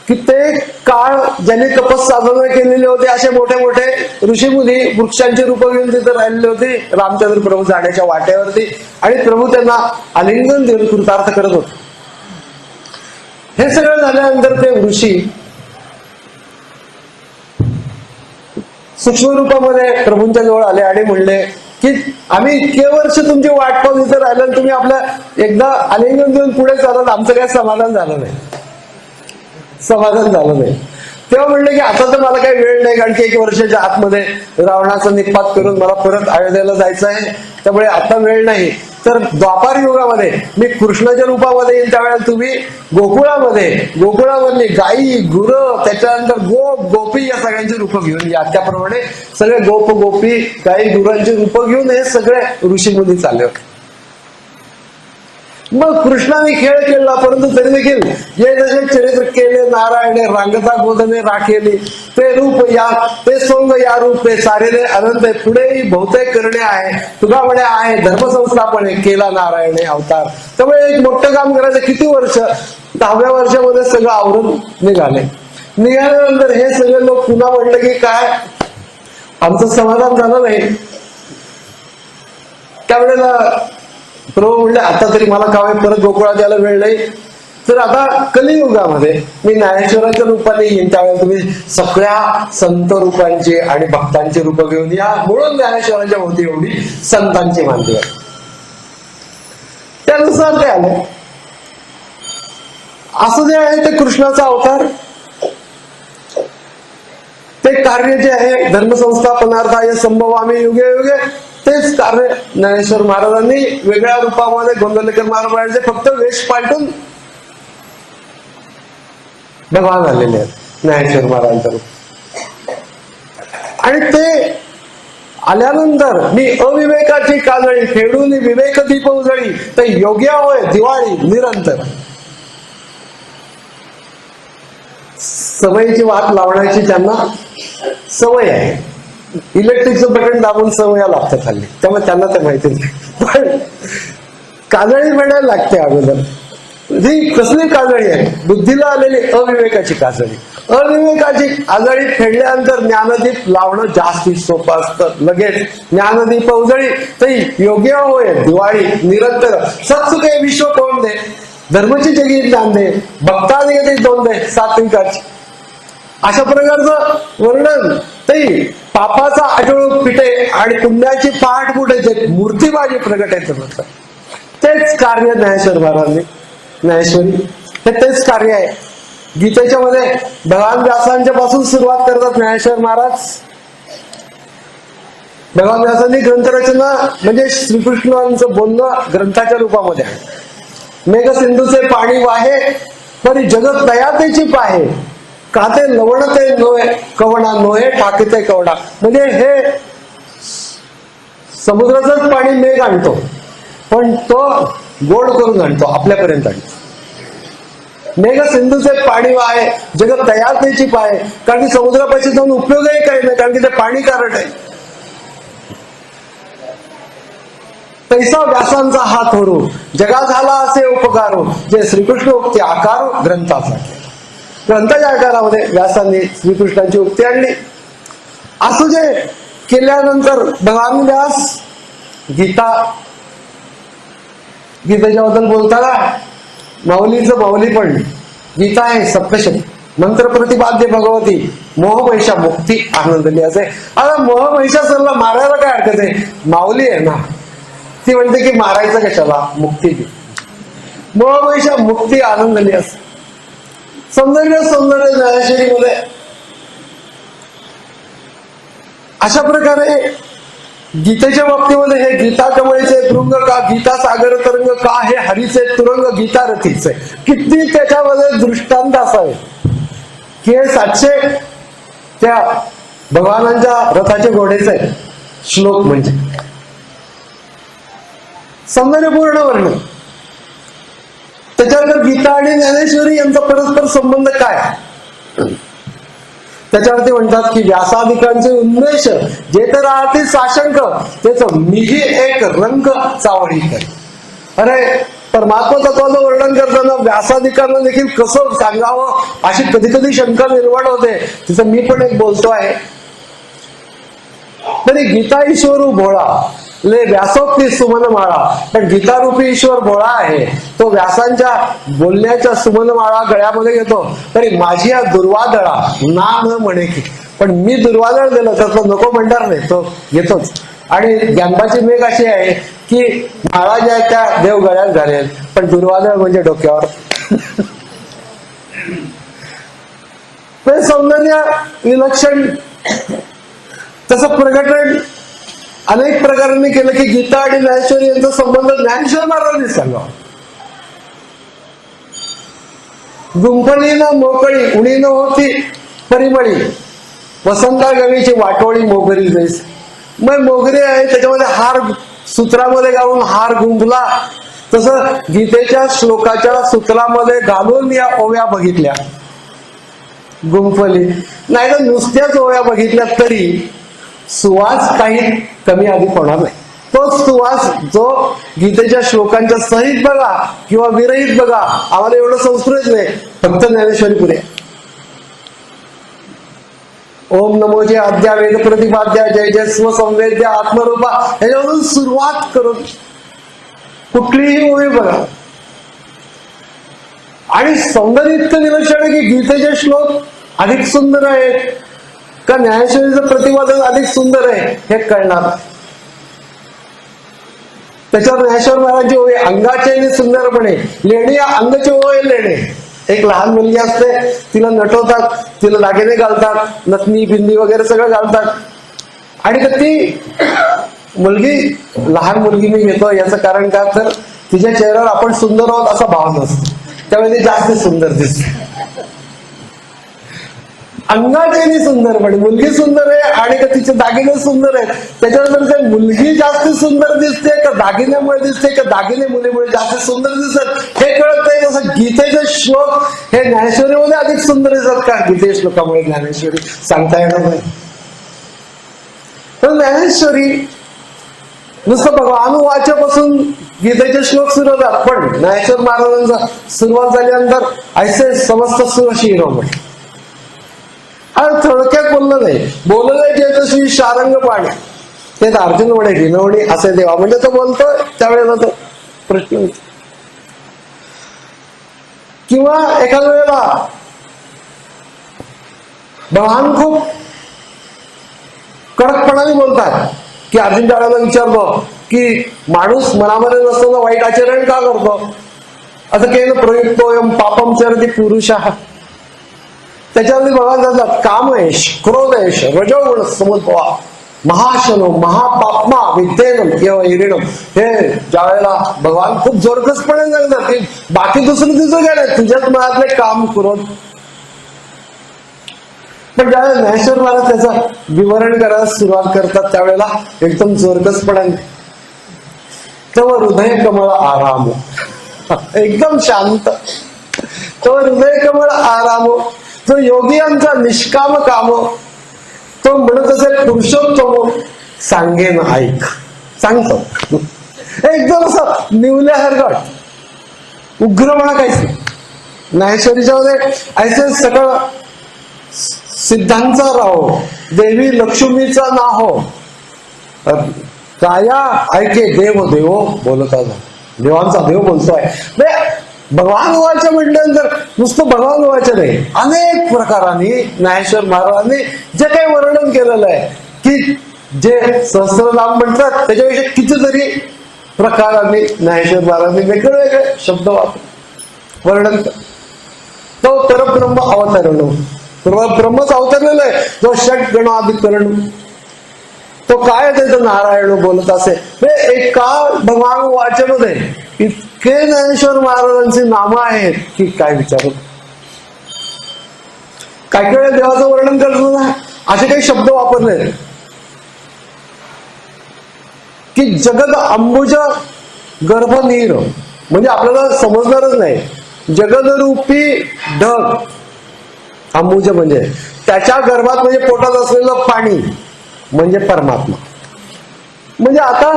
कित्येक काळ ज्यांनी तपस साधना केलेले होते असे मोठे मोठे ऋषीमुनी वृक्षांची रूपं घेऊन तिथे राहिलेले होते रामचंद्र प्रभू जाण्याच्या वाटेवरती, आणि प्रभू त्यांना आलिंगन देऊन कृतार्थ करत होते. हे सगळं झाल्यानंतर ते ऋषी सूक्ष्म रूपामध्ये प्रभूंच्या जवळ आले आणि म्हणले की आम्ही इतके वर्ष तुमची वाट पाहून इथे राहिलं, तुम्ही आपल्या एकदा आलिंगन देऊन पुढे चालत, आमचं काही समाधान झालं नाही. तेव्हा म्हणले की आता तर मला काही वेळ नाही, कारण की 1 वर्षाच्या आतमध्ये रावणाचा निपात करून मला परत अयोध्येला जायचं आहे, त्यामुळे आता वेळ नाही. तर द्वापार युगामध्ये मी कृष्णाच्या रूपामध्ये येईल, त्यावेळेला तुम्ही गोकुळामधली गायी गुरं त्याच्यानंतर गोप गोपी या सगळ्यांची रूपं घेऊन या. त्याप्रमाणे सगळे गोप गोपी गायी गुरांची रूपं घेऊन हे सगळे ऋषीमुनी चालले होते. मग कृष्णाने खेळ खेळला, परंतु तरी देखील जे जसे चरित्र केले नारायणे रांगता गोदने राखेली, ते रूप या ते सोंग या रूपे सारेले अनंत पुढेही बहुतेक करणे आहे, तुका म्हणे आहे धर्मसंस्थापने केला नारायणे अवतार. त्यामुळे एक मोठं काम करायचं. किती वर्ष? 10व्या वर्षामध्ये सगळं आवरून निघाल्यानंतर हे सगळे लोक पुन्हा म्हटलं की काय आमचं समाधान झालं नाही. त्यावेळेला प्रभू म्हणले आता तरी मला काय परत गोकुळात यायला वेळ नाही, तर आता कलियुगामध्ये मी ज्ञानेश्वराच्या रूपाने येईन, त्यावेळेला तुम्ही सगळ्या संत रूपांची आणि भक्तांची रूपं घेऊन या, म्हणून ज्ञानेश्वरांच्या होती एवढी संतांची मानली आहे. त्यानुसार ते आले. असं जे आहे ते कृष्णाचा अवतार, ते कार्य जे आहे धर्मसंस्थापनार्थाय संभवामी युगे युगे, तेच कार्य ज्ञानेश्वर महाराजांनी वेगळ्या रूपामध्ये गोंदवलेकर महाराजांचे फक्त वेश पालटून भगवान आलेले आहेत ज्ञानेश्वर महाराजांचं रूप. आणि ते आल्यानंतर मी अविवेकाची काजळी फेडून विवेक दीप उजळी, तर योग्य होय दिवाळी निरंतर. सवयीची वाट लावण्याची त्यांना सवय आहे. इलेक्ट्रिकचं बटन दाबून सवया लागतात हल्ली, त्यामुळे त्यांना ते माहिती नाही. पण काजळी म्हणायला लागते अगोदर. ही कसली काजळी आहे? बुद्धीला आलेली अविवेकाची काजळी. अविवेकाची काजळी फेडल्यानंतर ज्ञानदीप लावणं जास्ती सोपं असतं. लगेच ज्ञानदीप उजळी तरी योग्य होय दिवाळी निरंतर. सत्सुखे विश्व कोण दे, धर्माची जगी ज्ञान दे, भक्ताने दोन दे सात्विकाची. अशा प्रकारचं वर्णन ते पापाचा आठवण पिटे आणि पुण्याची पहाट कुठे जे मूर्ती माझी प्रगट आहे म्हटलं. तेच कार्य ज्ञानेश्वर महाराजांनी ज्ञानेश्वरी हे तेच कार्य आहे. गीतेच्या मध्ये भगवान व्यासांच्या पासून सुरुवात करतात ज्ञानेश्वर महाराज. भगवान व्यासांनी ग्रंथरचना म्हणजे श्रीकृष्णांचं बोलणं ग्रंथाच्या रूपामध्ये आहे. मेघ सिंधूचे पाणी वाहे परी जगत दयातेची पाहे, काते लवणते नोहे कवणा नोहे टाकीते कवणा. म्हणजे हे समुद्राचंच पाणी मेघ आणतो, पण तो गोड करून आणतो, आपल्यापर्यंत आणतो. मेघ सिंधूचे पाणी वाहे जगत दयातेची पाहे, कारण की समुद्रापाशी जाऊन उपयोगही काही नाही, कारण की ते पाणी कारट आहे. तैसा व्यासांचा हात होरू जगा झाला असे उपकारो, जे श्रीकृष्ण उक्ती आकारो ग्रंथासाठी. ग्रंथाच्या आकारामध्ये व्यासांनी श्रीकृष्णांची उक्ती आणली. असं जे केल्यानंतर भगवान व्यास गीतेच्या बद्दल बोलताना माऊलीचं माऊली पण गीता आहे सप्तशती मंत्र प्रतिपाद्य भगवती मोहमहिषा मुक्ती आनंदली असे. आता मोहमहिषासुराला मारायला काय हरकत आहे? माऊली आहे ना, ती म्हणते की मारायचं कशाला, मुक्ती दे. मोहमहिषा मुक्ती आनंदली असं सौंदर्य ज्ञानेश्वरीमध्ये. अशा प्रकारे गीतेच्या बाबतीमध्ये हे गीता कमळीचे तृंग का, गीता सागर तरंग का, हे हरीचे तुरंग गीता रथीचे. किती त्याच्यामध्ये दृष्टांत असावे की हे 700 त्या भगवानांच्या रथाचे घोडेचे श्लोक म्हणजे सौंदर्यपूर्ण वर्णन. त्याच्यानंतर गीता आणि ज्ञानेश्वरी यांचा परस्पर संबंध काय, त्याच्यावरती म्हणतात की व्यासादिकांचे उन्मेष जे तर राहते साशंक, त्याच मीही एक रंग चावडी कर. अरे परमात्मा तत्वाचं वर्णन करताना व्यासाधिकांना देखील कसं सांगावं अशी कधी कधी शंका निर्माण होते. तिथं मी पण एक बोलतो आहे. तरी गीता ईश्वर भोळा ले व्यासोक्ती सुमन माळा, पण गीतारूपी ईश्वर भोळा आहे. तो व्यासांच्या बोलण्याच्या सुमन माळा गळ्यामध्ये घेतो. तरी माझी या दुर्वादळा ना न म्हणे की, पण मी दुर्वादळ दिलं तर तो नको म्हणणार नाही, तो घेतोच. आणि ज्ञानबाची मेघ अशी आहे की माळा ज्या आहेत त्या देव गळ्यात घालेल, पण दुर्वादळ म्हणजे डोक्यावर. सौंदर्य विलक्षण तसं प्रकटन अनेक प्रकारांनी केलं की गीता आणि ज्ञानेश्वरी यांचा संबंध ज्ञानेश्वर महाराजांनी सांगा. गुंफणीनं मोकळी उणीनं होती परिमळी, वसंता गवीची वाटोळी मोगरी जैस. मग मोगरी आहे त्याच्यामध्ये हार सूत्रामध्ये घालून हार गुंफला, तसं गीतेच्या श्लोकाच्या सूत्रामध्ये घालून या ओव्या बघितल्या, गुंफली. नाही तर नुसत्याच ओव्या बघितल्या तरी सुवास काही कमी अधिक होणार नाही. तोच सुवास जो गीतेच्या श्लोकांच्या सहित बघा किंवा विरहित बघा, आम्हाला एवढं संस्कृत नाही, फक्त ज्ञानेश्वरी पुरे. ओम नमोजे आद्या वेद प्रतिपाद्या जय जय स्व संवेद्या आत्मरूपा, याच्यावरून सुरुवात करून कुठलीही ओवी बघा. आणि सौंदर्य इतकं विलक्षण आहे की गीतेचे श्लोक अधिक सुंदर आहेत का ज्ञानेश्वरीचं प्रतिपादन अधिक सुंदर आहे हे कळणार. त्याच्यावर ज्ञानेश्वर महाराजांची ओवी अंगाचे सुंदरपणे लेणी, अंगाची ओवी लेणे. एक लहान मुलगी असते, तिला नटवतात, तिला दागिने घालतात, नथनी बिंदी वगैरे सगळं घालतात. आणि ती मुलगी लहान मुलगी मी घेतो याचं कारण काय, तर तिच्या चेहऱ्यावर आपण सुंदर आहोत असा भाव नसतो, त्यामुळे ती जास्त सुंदर दिसते. अंगाचे सुंदरपणे मुलगी सुंदर आहे आणि का तिचे दागिने सुंदर आहेत, त्याच्यानंतर मुलगी जास्त सुंदर दिसते का दागिन्यामुळे दिसते का दागिने मुलीमुळे जास्त सुंदर दिसत हे कळत नाही. जसं गीतेचे श्लोक हे ज्ञानेश्वरीमध्ये अधिक सुंदर दिसत का गीते श्लोकामुळे ज्ञानेश्वरी सांगता येणार नाही. पण ज्ञानेश्वरी नुसतं भगवान वाच्यापासून गीतेचे श्लोक सुरू होतात, पण ज्ञानेश्वर महाराजांचा सुरुवात झाल्यानंतर ऐसे समस्त सुरशिरोमणी. आणि थोडक्यात बोललं नाही, बोललं जे तशी शारंग पाणी ते अर्जुन म्हणे हिनवणी असे देवा, म्हणजे तो बोलतोय त्यावेळेला तो प्रश्न होतो. किंवा एखाद्या वेळेला भगवान खूप कडकपणाने बोलतात की अर्जुन ज्या वेळेला विचारतो की माणूस मनामध्ये नसताना वाईट आचरण का करतो, असं केलं प्रयुक्तोयम पापम चरती पुरुषः. त्याच्यामध्ये भगवान जातात कामयश क्रोधयश रजोगुण समुद्भवा महाशनो महापापमा विद्येनम किंवा इरिणम. हे ज्या वेळेला भगवान खूप जोरकसपणे सांगतात की बाकी दुसरं तुझं गेलं, तुझ्याच मनातले काम क्रोध. पण ज्यावेळेला ज्ञानेश्वर महाराज त्याचं विवरण करायला सुरुवात करतात त्यावेळेला एकदम जोरकसपणाने तव हृदय कमळ आराम, एकदम शांत. तव हृदय कमळ आराम, तो योगियांचा निष्काम काम, तो म्हणत असेल पुरुषोत्तम सांगेन ऐक. सांगतो एकदम असं निवल्यासारखं उग्रपणा काहीच नाही. ज्ञानेश्वरीच्या मध्ये ऐसे सगळं सिद्धांचा राहो देवी लक्ष्मीचा ना हो, काया ऐके देव देवो बोलता जा. देवांचा देव बोलतोय. भगवान व्हायचं म्हटल्यानंतर नुसतं भगवान व्हायचं नाही, अनेक प्रकारांनी ज्ञानेश्वर महाराजांनी जे काही वर्णन केलेलं आहे की जे सहस्रनाम म्हणतात त्याच्यापेक्षा कितीतरी प्रकारांनी ज्ञानेश्वर महाराजांनी वेगळे वेगळे शब्द वापर वर्णन. तो परब्रह्म अवतरण, ब्रह्मच अवतरलेला आहे जो षट गणाधिकरण. तो काय त्याचं नारायण बोलत असे. एका भगवान वाचेमध्ये इतके ज्ञानेश्वर महाराजांची नामं आहेत की काय विचारू. काही वेळा देवाचं वर्णन करताना असे काही शब्द वापरले की जगत अंबुज गर्भनीर, म्हणजे आपल्याला समजणारच नाही. जगदरूपी ढग, अंबुज म्हणजे त्याच्या गर्भात म्हणजे पोटात असलेलं पाणी म्हणजे परमात्मा. म्हणजे आता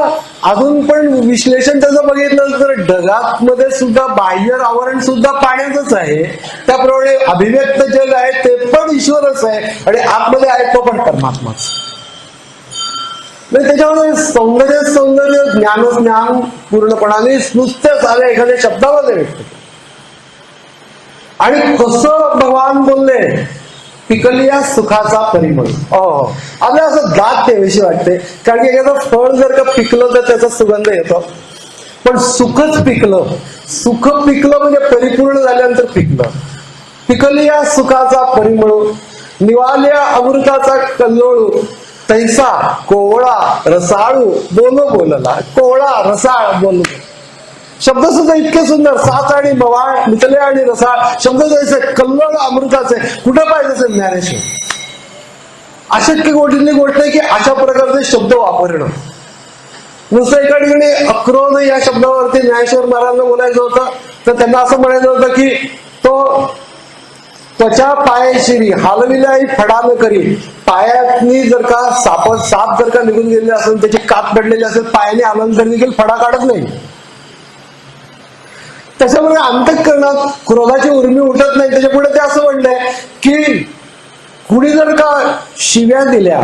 अजून पण विश्लेषण त्याचं बघितलं तर ढगात मध्ये सुद्धा बाह्य आवरण सुद्धा पाण्याचंच आहे. त्याप्रमाणे अभिव्यक्त जग आहे ते पण ईश्वरच आहे आणि आतमध्ये आहे तो पण परमात्माच. त्याच्यामध्ये सौंदर्य ज्ञान पूर्णपणाने नुसतेच आले एखाद्या शब्दामध्ये व्यक्त. आणि कसं भगवान बोलले, पिकलिया सुखाचा परिमळ. आपल्याला असं दात द्यावीशी वाटते, कारण की एखादं फळ जर का पिकलं तर त्याचा सुगंध येतो. पण सुखच पिकलं, सुख पिकलं म्हणजे परिपूर्ण झाल्यानंतर पिकलं. पिकलिया सुखाचा परिमळ, निवाल्या अमृताचा कल्लोळू, तैसा कोवळा रसाळू बोलो बोलला. कोवळा रसाळ बोलू, शब्द सुद्धा इतके सुंदर. साच आणि मवाळ, मितले आणि रसाळ शब्द जैसे, कल्लोळ अमृताचे. कुठं पाहिजे असेल ज्ञानेश्वर. अशक्य गोष्टीतली गोष्ट आहे की अशा प्रकारचे शब्द वापरणं. नुसतं एका ठिकाणी अक्रोध या शब्दावरती ज्ञानेश्वर महाराजांना बोलायचं होतं, तर त्यांना असं म्हणायचं होतं की तो त्वचा पायशिरी हलविल्याही फडा न करी. पायातनी जर का साप जर का निघून गेले असेल, त्याची कात पडलेली असेल, पायाने आनंद तरी देखील फडा काढत नाही. त्याच्यामुळे अंतःकरणात क्रोधाची उर्मी उठत नाही. त्याच्यापुढे ते असं म्हणलंय की कुणी जर का शिव्या दिल्या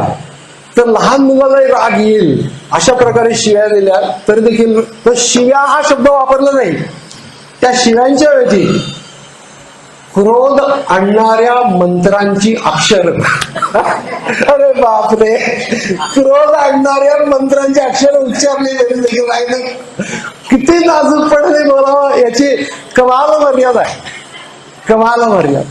तर लहान मुलालाही राग येईल, अशा प्रकारे शिव्या दिल्या तरी देखील तो शिव्या हा शब्द वापरला नाही. त्या शिव्यांच्या ऐवजी क्रोध आणणाऱ्या मंत्रांची अक्षर. अरे बापरे, क्रोध आणणाऱ्या मंत्रांची अक्षर उच्चारली तरी देखील राहिलं. किती नाजूकपणे बोलावं याची कमाल मर्यादा आहे, कमाल मर्यादा.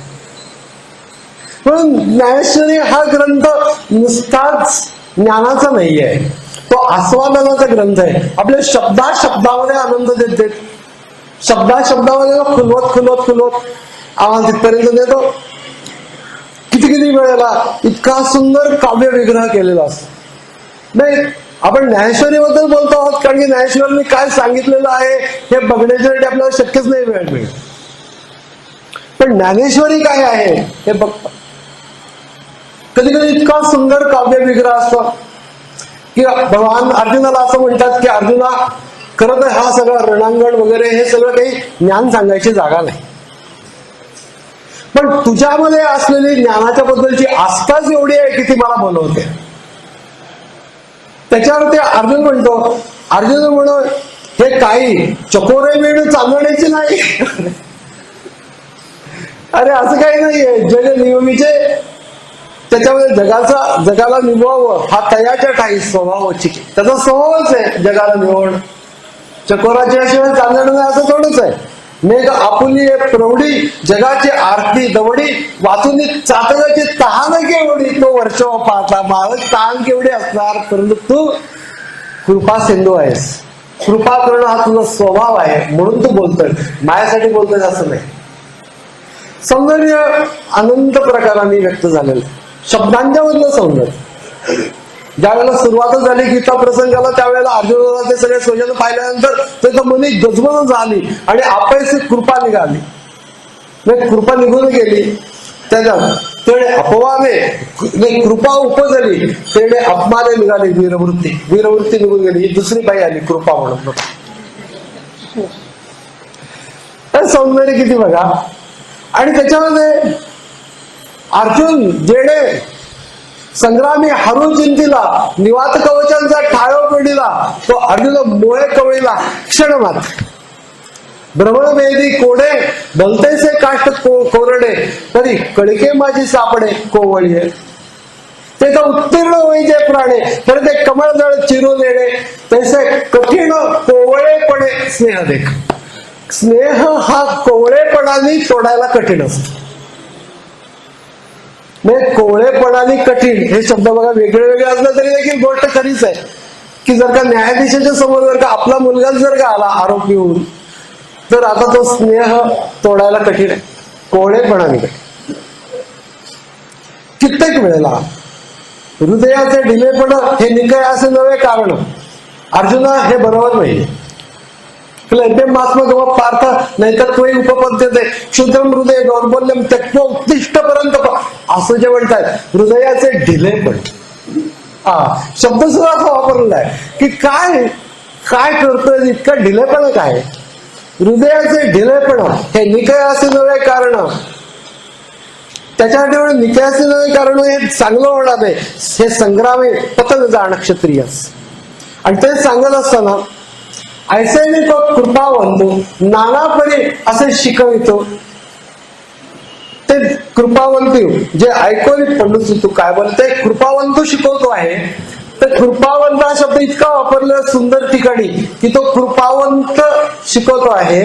म्हणून ज्ञानेश्वरी हा ग्रंथ नुसताच ज्ञानाचा नाही आहे, तो आस्वादनाचा ग्रंथ आहे. आपल्या शब्दामध्ये आनंद देते, शब्दामध्ये खुलवत आवाज तिथपर्यंत देतो. किती वेळेला इतका सुंदर काव्य विग्रह केलेला असतो. नाही, आपण ज्ञानेश्वरी बद्दल बोलतो आहोत कारण की ज्ञानेश्वरांनी काय सांगितलेलं आहे हे बघण्यासाठी आपल्याला शक्यच नाही वेळ मिळेल. पण ज्ञानेश्वरी काय आहे हे बघतो. कधी इतका सुंदर काव्य विग्रह असतो की भगवान अर्जुनाला असं म्हणतात की अर्जुना, खरं तर हा सगळा रणांगण वगैरे हे सगळं काही ज्ञान सांगायची जागा नाही, पण तुझ्यामध्ये असलेली ज्ञानाच्या बद्दलची आस्थाच एवढी आहे की ती मला बोलवते. त्याच्यावरती अर्जुन म्हणतो, अर्जुन म्हणून हे काही चकोरे वेळ चालवण्याची नाही. अरे असं काही नाहीये. जग नियमीचे, त्याच्यामध्ये जगाला निभवावं हा तयाच्या ठाई स्वभावाची, त्याचा स्वभावच आहे जगाला निभवणं. चकोराच्या शिवाय चालणार नाही असं थोडंच आहे. मेघ आपुली प्रौढी, जगाची आरती दवडी, वाचून चातकाची तहान केवढी, तो वर्षव पाहता माळक तहान केवढी असणार. परंतु तू कृपा सिंधू आहेस, कृपा करणं हा तुझा स्वभाव आहे, म्हणून तू बोलतोय, माझ्यासाठी बोलतोय असं नाही. सौंदर्य अनंत प्रकाराने व्यक्त झालेलं, शब्दांच्या मधलं सौंदर्य. ज्या वेळेला सुरुवातच झाली गीता प्रसंगाला, त्यावेळेला अर्जुनाला ते सगळे स्वजन पाहिल्यानंतर त्याचं मनी गजबज झाली आणि आपैसे कृपा निघाली. कृपा निघून गेली, त्याच्यात तेवढे अपवाने कृपा उपजली, तेवढे अपमाने निघाली वीरवृत्ती निघून गेली. ही दुसरी बाई आली कृपा म्हणून. सौंदर्य किती बघा. आणि त्याच्यामध्ये अर्जुन जेणे संग्रामी हरू चिंतीला, निवात कवचांचा ठाळो पिढीला, तो अर्जुन मोळे कवळीला क्षणमात. भ्रमणभेदी कोडे भलतेसे काष्ट कोरडे, तरी कळके माझी सापडे कोवळी. ते तर उत्तीर्ण होईचे प्राणे, तर ते कमळदळ चिरून येणे, तैसे कठीण कोवळेपणे स्नेह देख. स्नेह हा कोवळेपणाने तोडायला कठीण असतो. कोवळेपणाने कठीण हे शब्द बघा वेगळे वेगळे असलं तरी देखील गोष्ट खरीच आहे की जर का न्यायाधीशाच्या समोर जर का आपला मुलगा जर का आला आरोपी होऊन, तर आता तो स्नेह तोडायला कठीण आहे, कोवळेपणाने कठीण. कित्येक वेळेला हृदयाचे ढिलेपण हे निकय असे नवे कारण. अर्जुना हे बरोबर नाही. पार्थ नाहीतर तोही उपपद्यते क्षुद्रम हृदय दौर्बल्यम त्यक्त्वा उत्तिष्ठ पर्यंत, असं जे म्हणतात हृदयाचे ढिलेपण. शब्द सुद्धा असा वापरलेला आहे की काय काय करतोय, इतका ढिलेपणा काय, हृदयाचे ढिलेपणा हे निकयाचे नव्हे कारण, त्याच्यासाठी निकयाचे नव्हे कारण हे चांगलं होणार नाही, हे संग्रामे पतन जाण क्षत्रियस. आणि ते सांगत असताना ऐसे तो कृपावंत नानापरी असे शिकवितो. ते कृपावंत जे ऐकवली पंडित तू काय बोलते, कृपावंत शिकवतो आहे. तर कृपावंत हा शब्द इतका वापरला सुंदर ठिकाणी की तो कृपावंत शिकवतो आहे.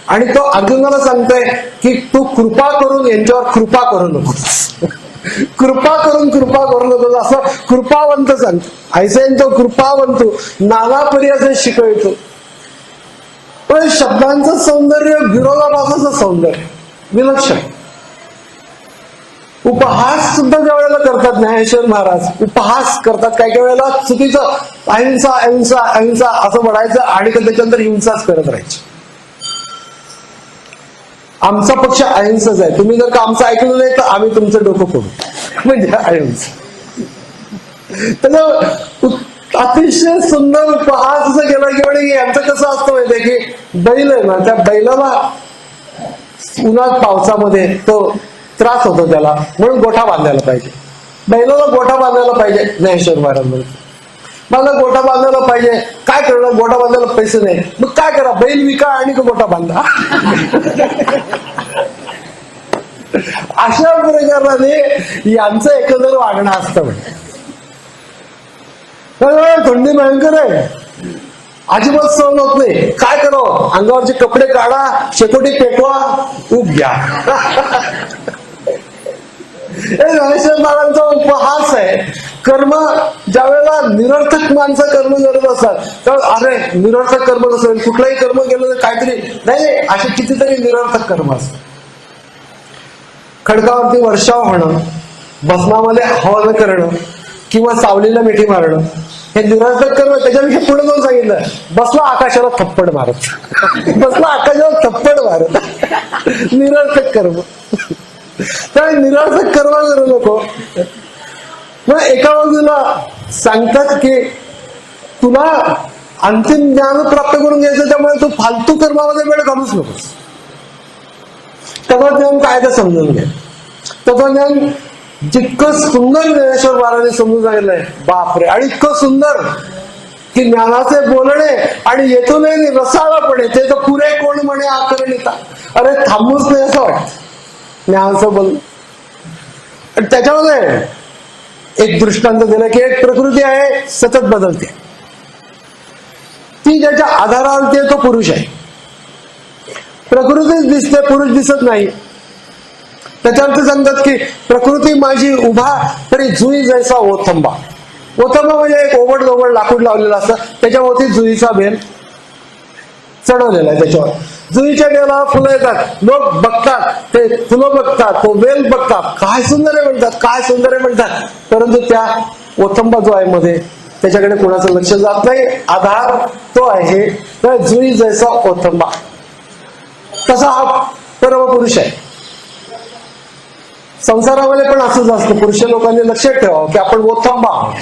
आणि तो अर्जुनाला सांगतोय की तू कृपा करून यांच्यावर कृपा करू नकोस, कृपा करू नकोस असं कृपावंत सांगतो. ऐसे तो कृपावंत नानापरी असे शिकवतो. पण शब्दांचं सौंदर्य विरोधाभासाचं सौंदर्य विलक्षण. उपहास सुद्धा ज्या वेळेला करतात ज्ञानेश्वर महाराज, उपहास करतात काही काही वेळेला चुकीचं, अहिंसा अहिंसा अहिंसा असं म्हणायचं आणि त्याच्यानंतर हिंसाच करत राहायची. आमचा पक्ष अहिंसाच आहे, तुम्ही जर का आमचं ऐकलं नाही तर आम्ही तुमचं डोकं फोडू, म्हणजे अहिंसा. त्याचं अतिशय सुंदर उपहास असं केला की म्हणजे यांचं कसं असतं माहितीये की बैल आहे ना, त्या बैलाला उन्हात पावसामध्ये तो त्रास होतो त्याला, म्हणून गोठा बांधायला पाहिजे, बैलाला गोठा बांधायला पाहिजे. ज्ञानेश्वर महाराज मला गोठा बांधायला पाहिजे, काय करणार, गोठा बांधायला पैसे नाही, मग काय करा, बैल विका आणि गोठा बांधा. अशा प्रकाराने यांचं एकंदर वागणं असतं. म्हणजे थंडी भयंकर आहे, अजिबात सहन होत नाही, काय करावं, अंगावरचे कपडे काढा, शेकोटी पेटवा, उभ घ्या. ज्ञानेश्वर महाराजांचा उपहास आहे. कर्म ज्या वेळेला निरर्थक माणसं कर्म करत असतात तर अरे निरर्थक कर्म कसं होईल, कुठलंही कर्म केलं तर काहीतरी नाही, असे कितीतरी निरर्थक कर्म असतात. खडकावरती वर्षाव होणं, भस्मामध्ये हवन करणं किंवा सावलीला मिठी मारणं हे निरर्थक कर्म. त्याच्यापेक्षा पुढे जाऊन सांगितलं बसला आकाशाला थप्पड मारत, बसला आकाशाला थप्पड मारत, निरर्थक कर्म. तर निरर्थक कर्म करू नको. मग एका बाजूला सांगतात की तुला अंतिम ज्ञान प्राप्त करून घ्यायचं, त्यामुळे तू फालतू कर्मामध्ये वेळ घालूच नकोस. तत्वज्ञान काय ते समजून घे. तत्वज्ञान जितकं सुंदर ज्ञानेश्वर महाराजांनी समजून सांगितलंय, बापरे. आणि इतकं सुंदर की ज्ञानाचे बोलणे आणि येथूनही रसाळपणे ते तर पुरे कोण म्हणे आकरणीता. अरे थांबूच नाही असं वाटत ज्ञानाचं बोल. त्याच्यामध्ये एक दृष्टांत दिलं की एक प्रकृती आहे सतत बदलते, ती ज्याच्या आधारावरती तो पुरुष आहे. प्रकृतीच दिसते, पुरुष दिसत नाही. त्याच्यावरती सांगतात की प्रकृती माझी उभा तरी जुई जैसा ओथंबा. ओथंबा म्हणजे एक ओबड दोबड लाकूड लावलेलं असतं, त्याच्यावरती जुईचा बेल चढवलेला आहे. त्याच्यावर जुईच्या बेलावर फुलं येतात, लोक बघतात, ते फुलं बघतात, तो बेल बघतात, काय सुंदर आहे म्हणतात, काय सुंदर आहे म्हणतात. परंतु त्या ओथंबा जो आहे मध्ये त्याच्याकडे कोणाचं लक्ष जात नाही. आधार तो आहे तर जुई जैसा ओथंबा. तसा हा परमपुरुष आहे. संसारामध्ये पण असंच असतं. पुरुष लोकांनी लक्षात ठेवावं की आपण ओथंबा आहोत,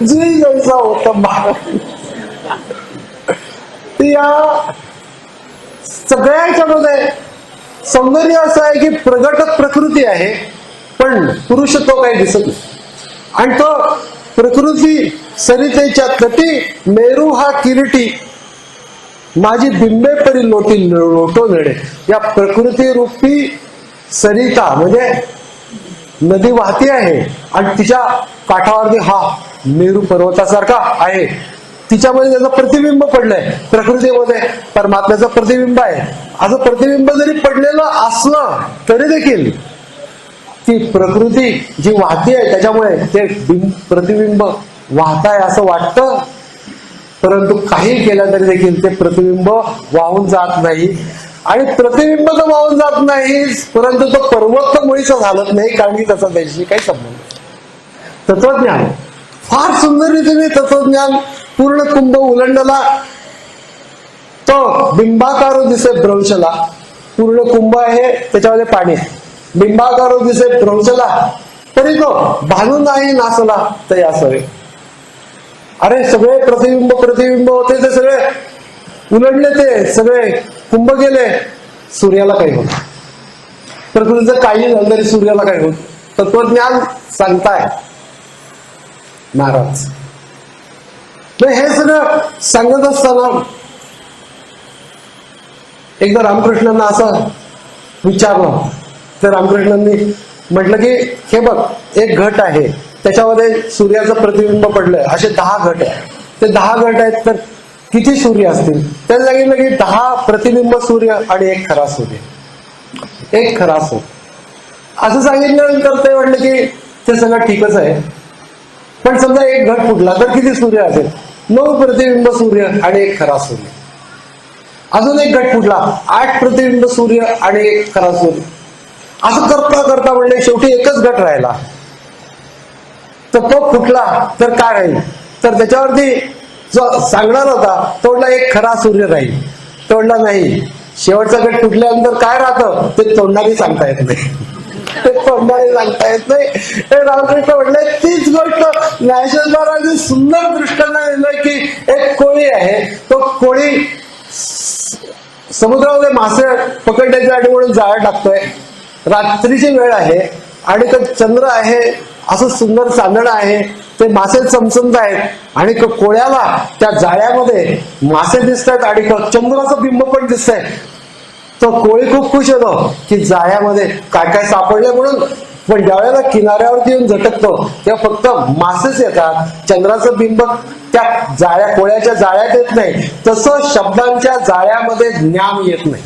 जुई जैसा ओथंबा. या सगळ्याच्या मध्ये सौंदर्य असं आहे की प्रगट प्रकृती आहे पण पुरुष तो काही दिसत नाही. आणि तो प्रकृती सरितेच्या तटी मेरू हा किरीटी माझी बिंबे परी लोटी लोटो नेडे. या प्रकृती रूपी सरिता म्हणजे नदी वाहती आहे आणि तिच्या काठावरती हा मेरू पर्वतासारखा आहे. तिच्यामध्ये त्याचं प्रतिबिंब पडलंय. प्रकृतीमध्ये परमात्म्याचं प्रतिबिंब आहे. असं प्रतिबिंब जरी पडलेलं असलं तरी देखील ती प्रकृती जी वाहती आहे त्याच्यामुळे ते प्रतिबिंब वाहत आहे असं वाटतं. परंतु काही केलं तरी देखील ते प्रतिबिंब वाहून जात नाही. आणि प्रतिबिंब तर वाहून जात नाही परंतु तो पर्वत मुळीच झालत नाही, कारण की त्याचा त्याच्याशी काही संबंध. तत्वज्ञान फार सुंदर रीतीने तत्वज्ञान पूर्ण कुंभ उलंडला. तो बिंबाकारो दिसे भ्रंशला. पूर्ण कुंभ आहे त्याच्यामध्ये पाणी आहे. बिंबाकारो दिसे भ्रंशला तरी तो भानून नाही नाचला ते असावे. अरे सगळे प्रतिबिंब होते ते सगळे उलटले, ते सगळे कुंभ गेले, सूर्याला काही होत. प्रकृतीचं काही झालं तरी सूर्याला काही होत. तत्वज्ञान सांगताय महाराज. हे सगळं सांगत असताना एकदा रामकृष्णांना असं विचारलं, तर रामकृष्णांनी म्हटलं की हे बघ, एक घट आहे त्याच्यामध्ये सूर्याचं प्रतिबिंब पडलंय, असे 10 घट आहे. ते 10 घट आहेत तर किती सूर्य असतील? त्याने सांगितलं की 10 प्रतिबिंब सूर्य आणि 1 खरा सूर्य, 1 खरा सूर्य. असं सांगितल्यानंतर ते म्हटलं की ते सगळं ठीकच आहे, पण समजा 1 घट फुटला तर किती सूर्य असेल? 9 प्रतिबिंब सूर्य आणि 1 खरा सूर्य. अजून 1 घट फुटला, 8 प्रतिबिंब सूर्य आणि 1 खरा सूर्य. असं करता करता म्हणले शेवटी एकच घट राहिला. तर तो फुटला तर काय राहील? तर त्याच्यावरती जो सांगणार होता तो म्हटला 1 खरा सूर्य राहील. तो म्हटला नाही, शेवटचा गट फुटल्यानंतर काय राहतं ते तोंडाने सांगता येत नाही, ते तोंडाने सांगता येत नाही. हे रामकृष्ण म्हटले तीच गोष्ट ज्ञानेश्वर महाराजांनी सुंदर दृष्टांना दिलं की एक कोळी आहे, तो कोळी समुद्रामध्ये मासे पकडण्यासाठी म्हणून जाळं टाकतोय. रात्रीची वेळ आहे आणि तो चंद्र आहे, असं सुंदर चांदणं आहे, ते मासे चमचमत आहेत आणि कोळ्याला त्या जाळ्यामध्ये मासे दिसत आहेत आणि चंद्राचं बिंब पण दिसतंय. तो कोळी खूप खुश होतो की जाळ्यामध्ये काय काय सापडले म्हणून. पण ज्यावेळेला किनाऱ्यावरती येऊन झटकतो तेव्हा फक्त मासेच येतात, चंद्राचं बिंब त्या जाळ्या कोळ्याच्या जाळ्यात येत नाही. तसं शब्दांच्या जाळ्यामध्ये ज्ञान येत नाही,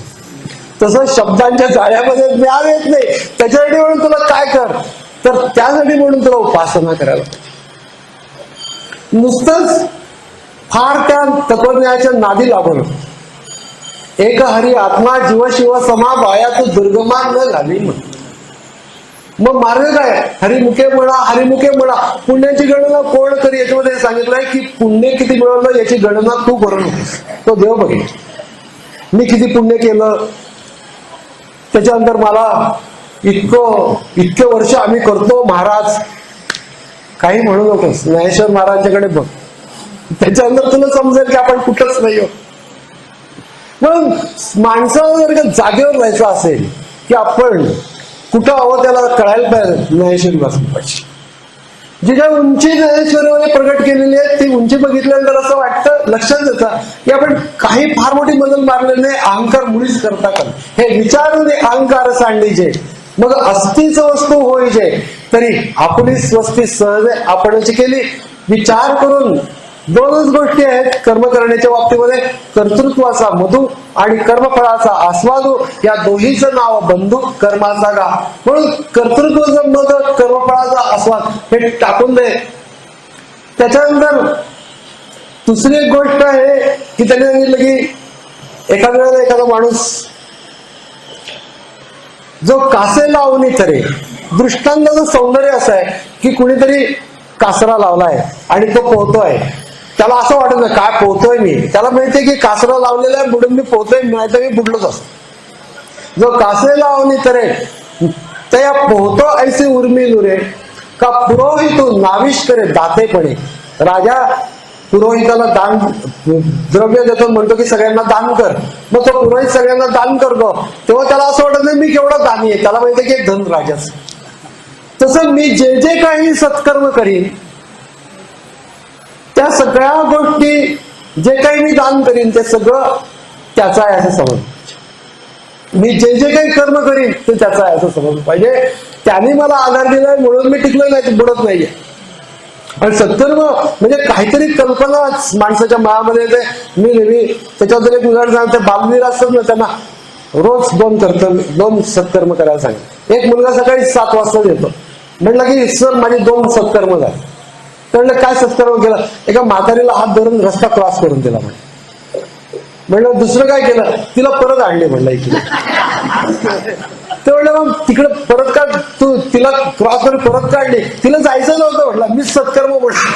तसं शब्दांच्या जाळ्यामध्ये ज्ञान येत नाही. त्याच्यासाठी म्हणून तुला काय कर, तर त्यासाठी म्हणून तुला उपासना करायला. नुसतंच फार त्या तत्वज्ञानाच्या नादी लागून एक हरी आत्मा जीव शिव समा बाया तू दुर्गमान न झाली. मग मार्ग काय? हरिमुखे म्हणा. पुण्याची गणना कोण करी? याच्यामध्ये सांगितलंय की पुण्य किती मिळवलं याची गणना तू करू नकोस, तो देव बघेल. मी किती पुण्य केलं, त्याच्यानंतर मला इतके वर्ष आम्ही करतो महाराज, काही म्हणू नकोस. ज्ञानेश्वर महाराजांच्याकडे बघ, त्याच्यानंतर तुला समजेल की आपण कुठंच नाही आहोत. म्हणून माणसाला जर का जागेवर राहायचं असेल की आपण कुठं आहोत त्याला कळायला पाहिजे. ज्ञानेश्वरी वाचली पाहिजे. जी काही उंची ज्ञानेश्वरीमध्ये प्रकट केलेली आहे ती उंची बघितल्यानंतर असं वाटतं, लक्षात येतं की आपण काही फार मोठी बदल मारलेले नाही. अहंकार मुळीच करता का हे विचारून अहंकार सांडीचे, मग अस्तीच वस्तू होईचे तरी आपली स्वस्ती सहज आपणच केली. विचार करून 2च गोष्टी आहेत कर्म करण्याच्या बाबतीमध्ये, कर्तृत्वाचा मधु आणि कर्मफळाचा आस्वादू. या दोन्हीचं नाव बंधू कर्माचा गा. म्हणून कर्तृत्वाचं मध, कर्मफळाचा आस्वाद हे टाकून दे. त्याच्यानंतर दुसरी एक गोष्ट आहे की त्याने सांगितलं की एखाद्या वेळेला एखादा माणूस जो कासे लावणी तरे, दृष्टांताचं सौंदर्य असं आहे की कुणीतरी कासरा लावलाय आणि तो पोहतोय. त्याला असं वाटत नाही काय पोहतोय मी, त्याला माहितीये की कासरा लावलेला आहे बुडून मी पोहतोय, नाही तर मी बुडलोच असतो. जो कासे लावणी तरे त्या पोहतो ऐसे उर्मी नुरे का पुरोहितो नाविश करे दातेपणे. राजा पुरोहिताला दान द्रव्य देतो, म्हणतो की सगळ्यांना दान कर. मग तो पुरोहित सगळ्यांना दान करतो तेव्हा त्याला असं वाटत नाही मी केवढा दानी आहे, त्याला माहिती की एक धन राजाच. तसं मी जे जे काही सत्कर्म करीन त्या सगळ्या गोष्टी, जे काही मी दान करीन ते सगळं त्याचा आहे असं समज. मी जे जे काही कर्म करीन ते त्याचा आहे असं समज पाहिजे. त्याने मला आधार दिलाय म्हणून मी टिकलो नाही, बुडत नाहीये. आणि सत्कर्म म्हणजे काहीतरी कल्पना माणसाच्या मनामध्ये येते. मी नेहमी त्याच्याबद्दल एक उदाहरण सांगते. बालवीर असतात ना, त्यांना रोज 2 सत्कर्म करायला सांगितलं. एक मुलगा सकाळी 7 वाजता येतो, म्हटलं की सर माझे 2 सत्कर्म झाले. तर काय सत्कर्म केलं? एका म्हातारीला हात धरून रस्ता क्रॉस करून दिला. म्हणलं दुसरं काय केलं? तिला परत आणले म्हणलं इकडे. ते म्हणलं मग तिकडे परत का तू तिला क्रॉस करून परत काढली? तिला जायचं नव्हतं म्हटलं, मीच सत्कर्म म्हटलं.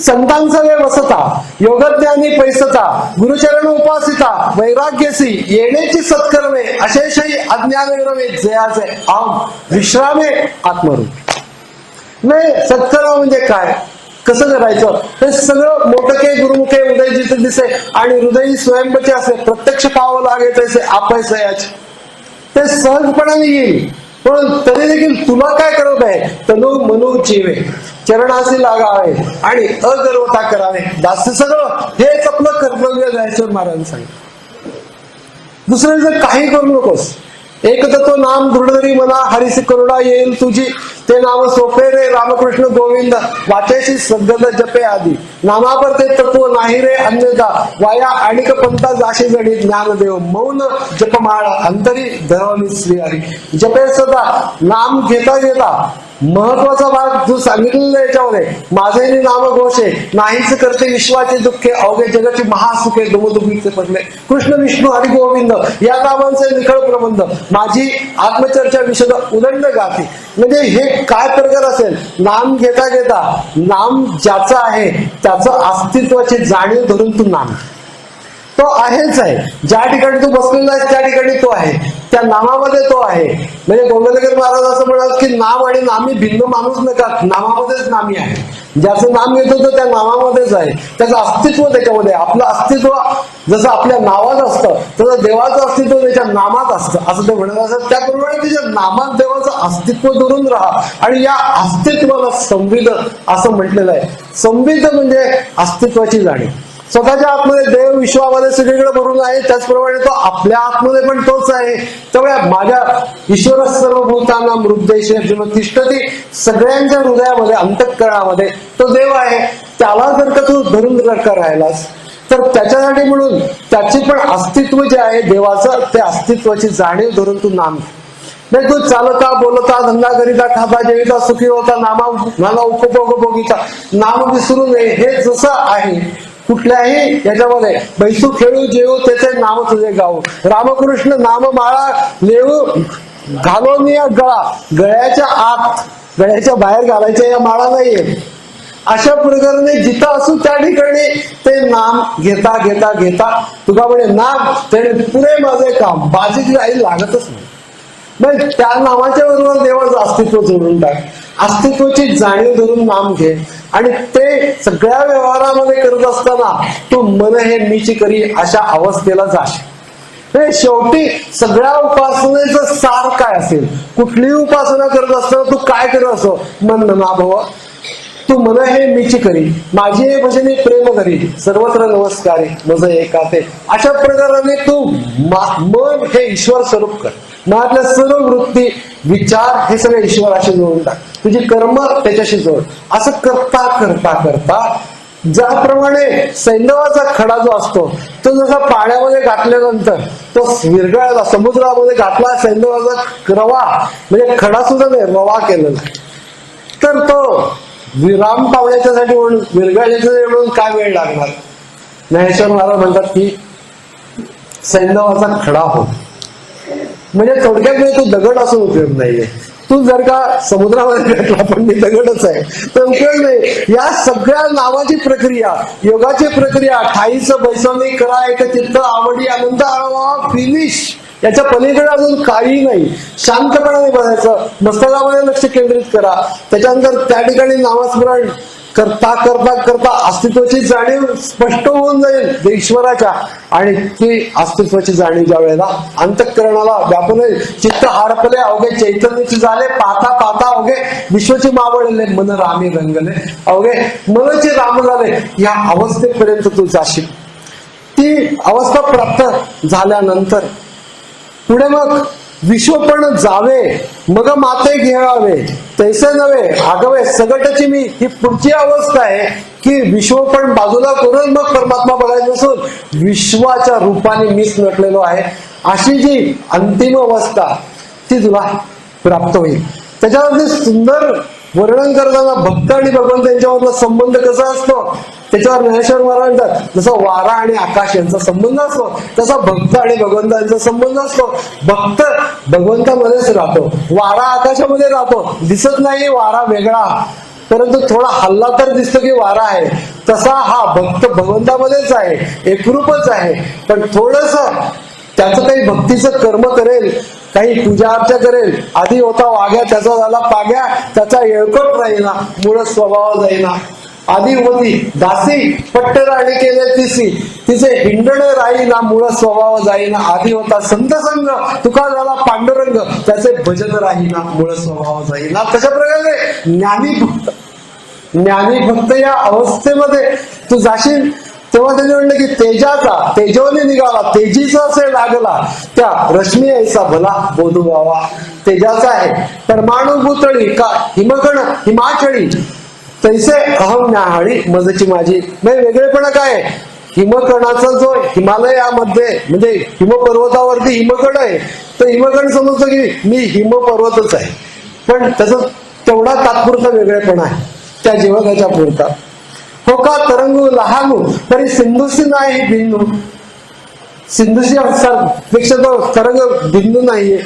संतांचा वे वसता, योगज्ञानी पैसता, गुरुचरण उपासिता, वैराग्यसी येण्याची सत्कर्मे, अशेषही अज्ञान विरमे, जयाचे आम विश्रामे आत्मरूप. नाही, सत्कर्म म्हणजे काय, कसं करायचं, हे सगळं मोठके गुरुमुखे उदय जिथे दिसे आणि हृदय स्वयंपचे असे, प्रत्यक्ष पाहावं लागेल तसे आपयसे याचे, ते सहजपणाने येईल. पण तरी देखील तुला काय करत आहे, तनु मनु जीवे चरणाशी लागावे आणि अगर्वता करावे, दास्य सगळं हेच आपलं कर्तव्य जायचं महाराज सांगितलं. दुसरं जर काही करू नकोस, एक तत्व नाम दृढधरी मना, हरिसी करुणा येईल तुझी, ते नाम सोपे रे रामकृष्ण गोविंद, वाचेशी सद्गत जपे आधी, नामापर ते तत्व नाही रे अन्यथा, वाया आणिक पंथा जाशी जडी, ज्ञानदेव मौन जपमाळ अंतरी धरवली श्री हरी. जपे सदा नाम घेता घेता, महत्वाचा भाग जो सांगितलेला याच्यामध्ये, माझे नाम घोषे नाहीच करते विश्वाचे दुःखे, अवघे जगाची महासुखे दुमदुखीचे पडले, कृष्ण विष्णू हरी गोविंद या नामांचे निखळ प्रबंध, माझी आत्मचर्चा विशद उदंड गाती. म्हणजे हे काय प्रकार असेल, नाम घेता घेता, नाम ज्याचा आहे त्याचं अस्तित्वाची जाणीव धरून तू नाम, तो आहेच आहे, ज्या ठिकाणी तू बसलेला आहेस त्या ठिकाणी तो आहे, त्या नामामध्ये तो आहे. म्हणजे गोंदवलेकर महाराज असं म्हणतात की नाम आणि नामी भिन्न माणूस नका, नामामध्येच नामी आहे. ज्याचं नाम घेतो तो त्या नामामध्येच आहे, त्याचं अस्तित्व त्याच्यामध्ये. आपलं अस्तित्व जसं आपल्या नावात असतं तसं देवाचं अस्तित्व त्याच्या नामात असतं, असं ते म्हणत असत. त्याप्रमाणे त्याच्या नामात देवाचं अस्तित्व धरून राहा आणि या अस्तित्वाला संविद असं म्हटलेलं आहे. संविद म्हणजे अस्तित्वाची जाणीव. स्वतःच्या आतमध्ये देव विश्वामध्ये सगळीकडे भरून आहे, त्याचप्रमाणे तो आपल्या आतमध्ये पण तोच आहे. त्यामुळे माझ्या ईश्वर सर्वभूतांना मृद्देश तिष्ठती, सगळ्यांच्या हृदयामध्ये अंतःकरणामध्ये तो देव आहे. त्याला जर का तू धरून राहिलास तर त्याच्यासाठी म्हणून त्याचे पण अस्तित्व जे आहे देवाचं, ते अस्तित्वाची जाणीव धरून तू नाम नाही. तू चालता बोलता धंदा करिता खाता जेविता सुखी होता, नामा उपभोग भोगीचा, नाम विसरू नये. हे जसं आहे कुठल्याही याच्यामध्ये, बैसू खेळू जेवू त्याचे नाम तुझे गाऊ, रामकृष्ण नाम माळा लेऊ घालून या गळा, गळ्याच्या आत गळ्याच्या बाहेर घालायच्या या माळा नाहीये. अशा प्रकारे जिथं असू त्या ठिकाणी ते नाम घेता घेता घेता, तुका म्हणे नाम त्याने पुरे माझे काम, बाजी काही लागतच नाही. मग त्या नामाच्या बरोबर देवाचं अस्तित्व जोडून टाक, अस्तित्वाची जाणीव धरून नाम घे आणि ते सगळ्या व्यवहारामध्ये करत असताना तू मन हे मीची करी अशा अवस्थेला जाशील. शेवटी सगळ्या उपासनेचं सार काय असेल, कुठलीही उपासना करत असताना तू काय करत असो, मन नाभव तू मन हे मीची करी, माझी हे भजनी प्रेम करी, सर्वत्र नमस्कारी मज एकाते. अशा प्रकाराने तू मन हे ईश्वर स्वरूप कर. मनातल्या सर्व वृत्ती विचार हे सगळे ईश्वराशी जोडून टाक, तुझी कर्म त्याच्याशी जोड. असं करता करता करता ज्याप्रमाणे सैंधवाचा खडा जो असतो तो जसा पाण्यामध्ये घातल्यानंतर तो विरघळला, समुद्रामध्ये घातला सैंधवाचा रवा, म्हणजे खडा सुद्धा नाही रवा केलेला, तर तो विराम पावण्याच्यासाठी म्हणून विरघळण्यासाठी म्हणून काय वेळ लागणार. ज्ञानेश्वर महाराज म्हणतात की सैंधवाचा खडा हो, म्हणजे थोडक्यात म्हणजे तू दगड असून उपयोग नाहीये. तू जर का समुद्रामध्ये भेटला पण मी दगडच आहे तर उपयोग नाही. या सगळ्या नावाची प्रक्रिया, योगाची प्रक्रिया, ठाईचं बैसवणी करा एक चित्त आवडी आनंद आळवा फिनिश, याच्या पलीकडे अजून काही नाही. शांतपणाने बसायचं, मस्तकामध्ये लक्ष केंद्रित करा, त्याच्यानंतर त्या ठिकाणी नामस्मरण करता करता करता अस्तित्वाची जाणीव स्पष्ट होऊन जाईल ईश्वराच्या, आणि ती अस्तित्वाची जाणीव ज्या वेळेला अंतःकरणाला व्यापून चित्त हारपले अवघे चैतन्याची झाले, पाहता पाहता अवघे विश्वची मावळले, मन रामी रंगले अवघे मनचे राम झाले, या अवस्थेपर्यंत तू जाशील. ती अवस्था प्राप्त झाल्यानंतर पुढे मग विश्व पण जावे मग माते घेवावे, तैसे नव्हे आगवे सगटची मी, ही पुढची अवस्था आहे की विश्व पण बाजूला करून मग परमात्मा बघायचं असून विश्वाच्या रूपाने मीच नटलेलो आहे, अशी जी अंतिम अवस्था ती तुला प्राप्त होईल. त्याच्यावरती सुंदर वर्णन करताना भक्त आणि भगवंत यांच्यामधला संबंध कसा असतो त्याच्यावर ज्ञानेश्वर महाराज म्हणतात, जसा वारा आणि आकाश यांचा संबंध असतो तसा भक्त आणि भगवंतांचा संबंध असतो. भक्त भगवंतामध्येच राहतो, वारा आकाशामध्ये राहतो, दिसत नाही वारा वेगळा, परंतु थोडा हल्ला तर दिसतो की वारा आहे, तसा हा भक्त भगवंतामध्येच आहे, एकरूपच आहे. पण थोडस त्याचं काही भक्तीचं कर्म करेल, काही पूजा अर्चा करेल. आधी होता वाघ्या, त्याचा झाला पाग्या, त्याचा येळकोट राहीना, मूळ स्वभाव जाईना. आधी होती दासी, पट्टराणी केले तिसी, तिचे हिंडण राहीना, मूळ स्वभाव जाईना. आधी होता संत संग, तुका झाला पांडुरंग, त्याचे भजन राहीना, मूळ स्वभाव जाईना. तशा प्रकारे ज्ञानी भक्त या अवस्थेमध्ये तू जाशील तेव्हा त्याने म्हणलं की तेजवने निघाला, तेजीचा असे लागला, त्या रश्मी ऐसा भला बोधू गावा. तेजाचा आहे परमाणु भूतळी का हिमकण हिमाचळी, तैसे अहम न्याहाळी मजची माझी. म्हणजे वेगळेपणा काय आहे? हिमकणाचा जो हिमालयामध्ये म्हणजे हिमपर्वतावरती हिमकण आहे, तर हिमकण समजतो की मी हिमपर्वतच आहे, पण त्याचा तेवढा तात्पुरता वेगळेपणा आहे त्या जीवनाच्या पुरता. हो का तरंगू लहानू तरी सिंधुशी नाही भिन्नू, सिंधुशी पेक्षा तो तरंग भिन्नू नाहीये.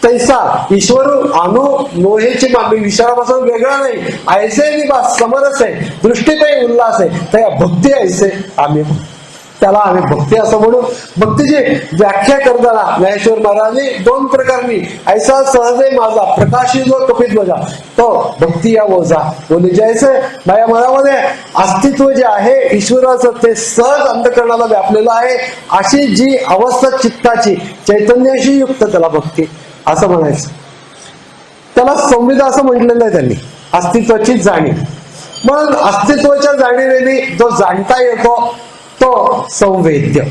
तैसा ईश्वर अनु मोहेची मागणी, विचारापासून वेगळा नाही. ऐसे निवास समरस आहे, दृष्टीपायी उल्हास आहे, त्या भक्ती ऐसे आम्ही, त्याला आम्ही भक्ती असं म्हणू. भक्तीची व्याख्या करताना ज्ञानेश्वर महाराजांनी 2 प्रकारनी, ऐसा सहजे माझा प्रकाशी जो कपित बजा, तो भक्ती या ओझा बोली. जैसे माझ्या मनामध्ये अस्तित्व जे आहे ईश्वराचं, ते सहज अंतःकरणाला व्यापलेलं आहे, अशी जी अवस्था चित्ताची चैतन्याशी युक्त, त्याला भक्ती असं म्हणायचं. त्याला संविदा असं म्हटलेलं आहे त्यांनी, अस्तित्वाची जाणीव. मग अस्तित्वाच्या जाणीवेने जो जाणता येतो तो संवेद्य.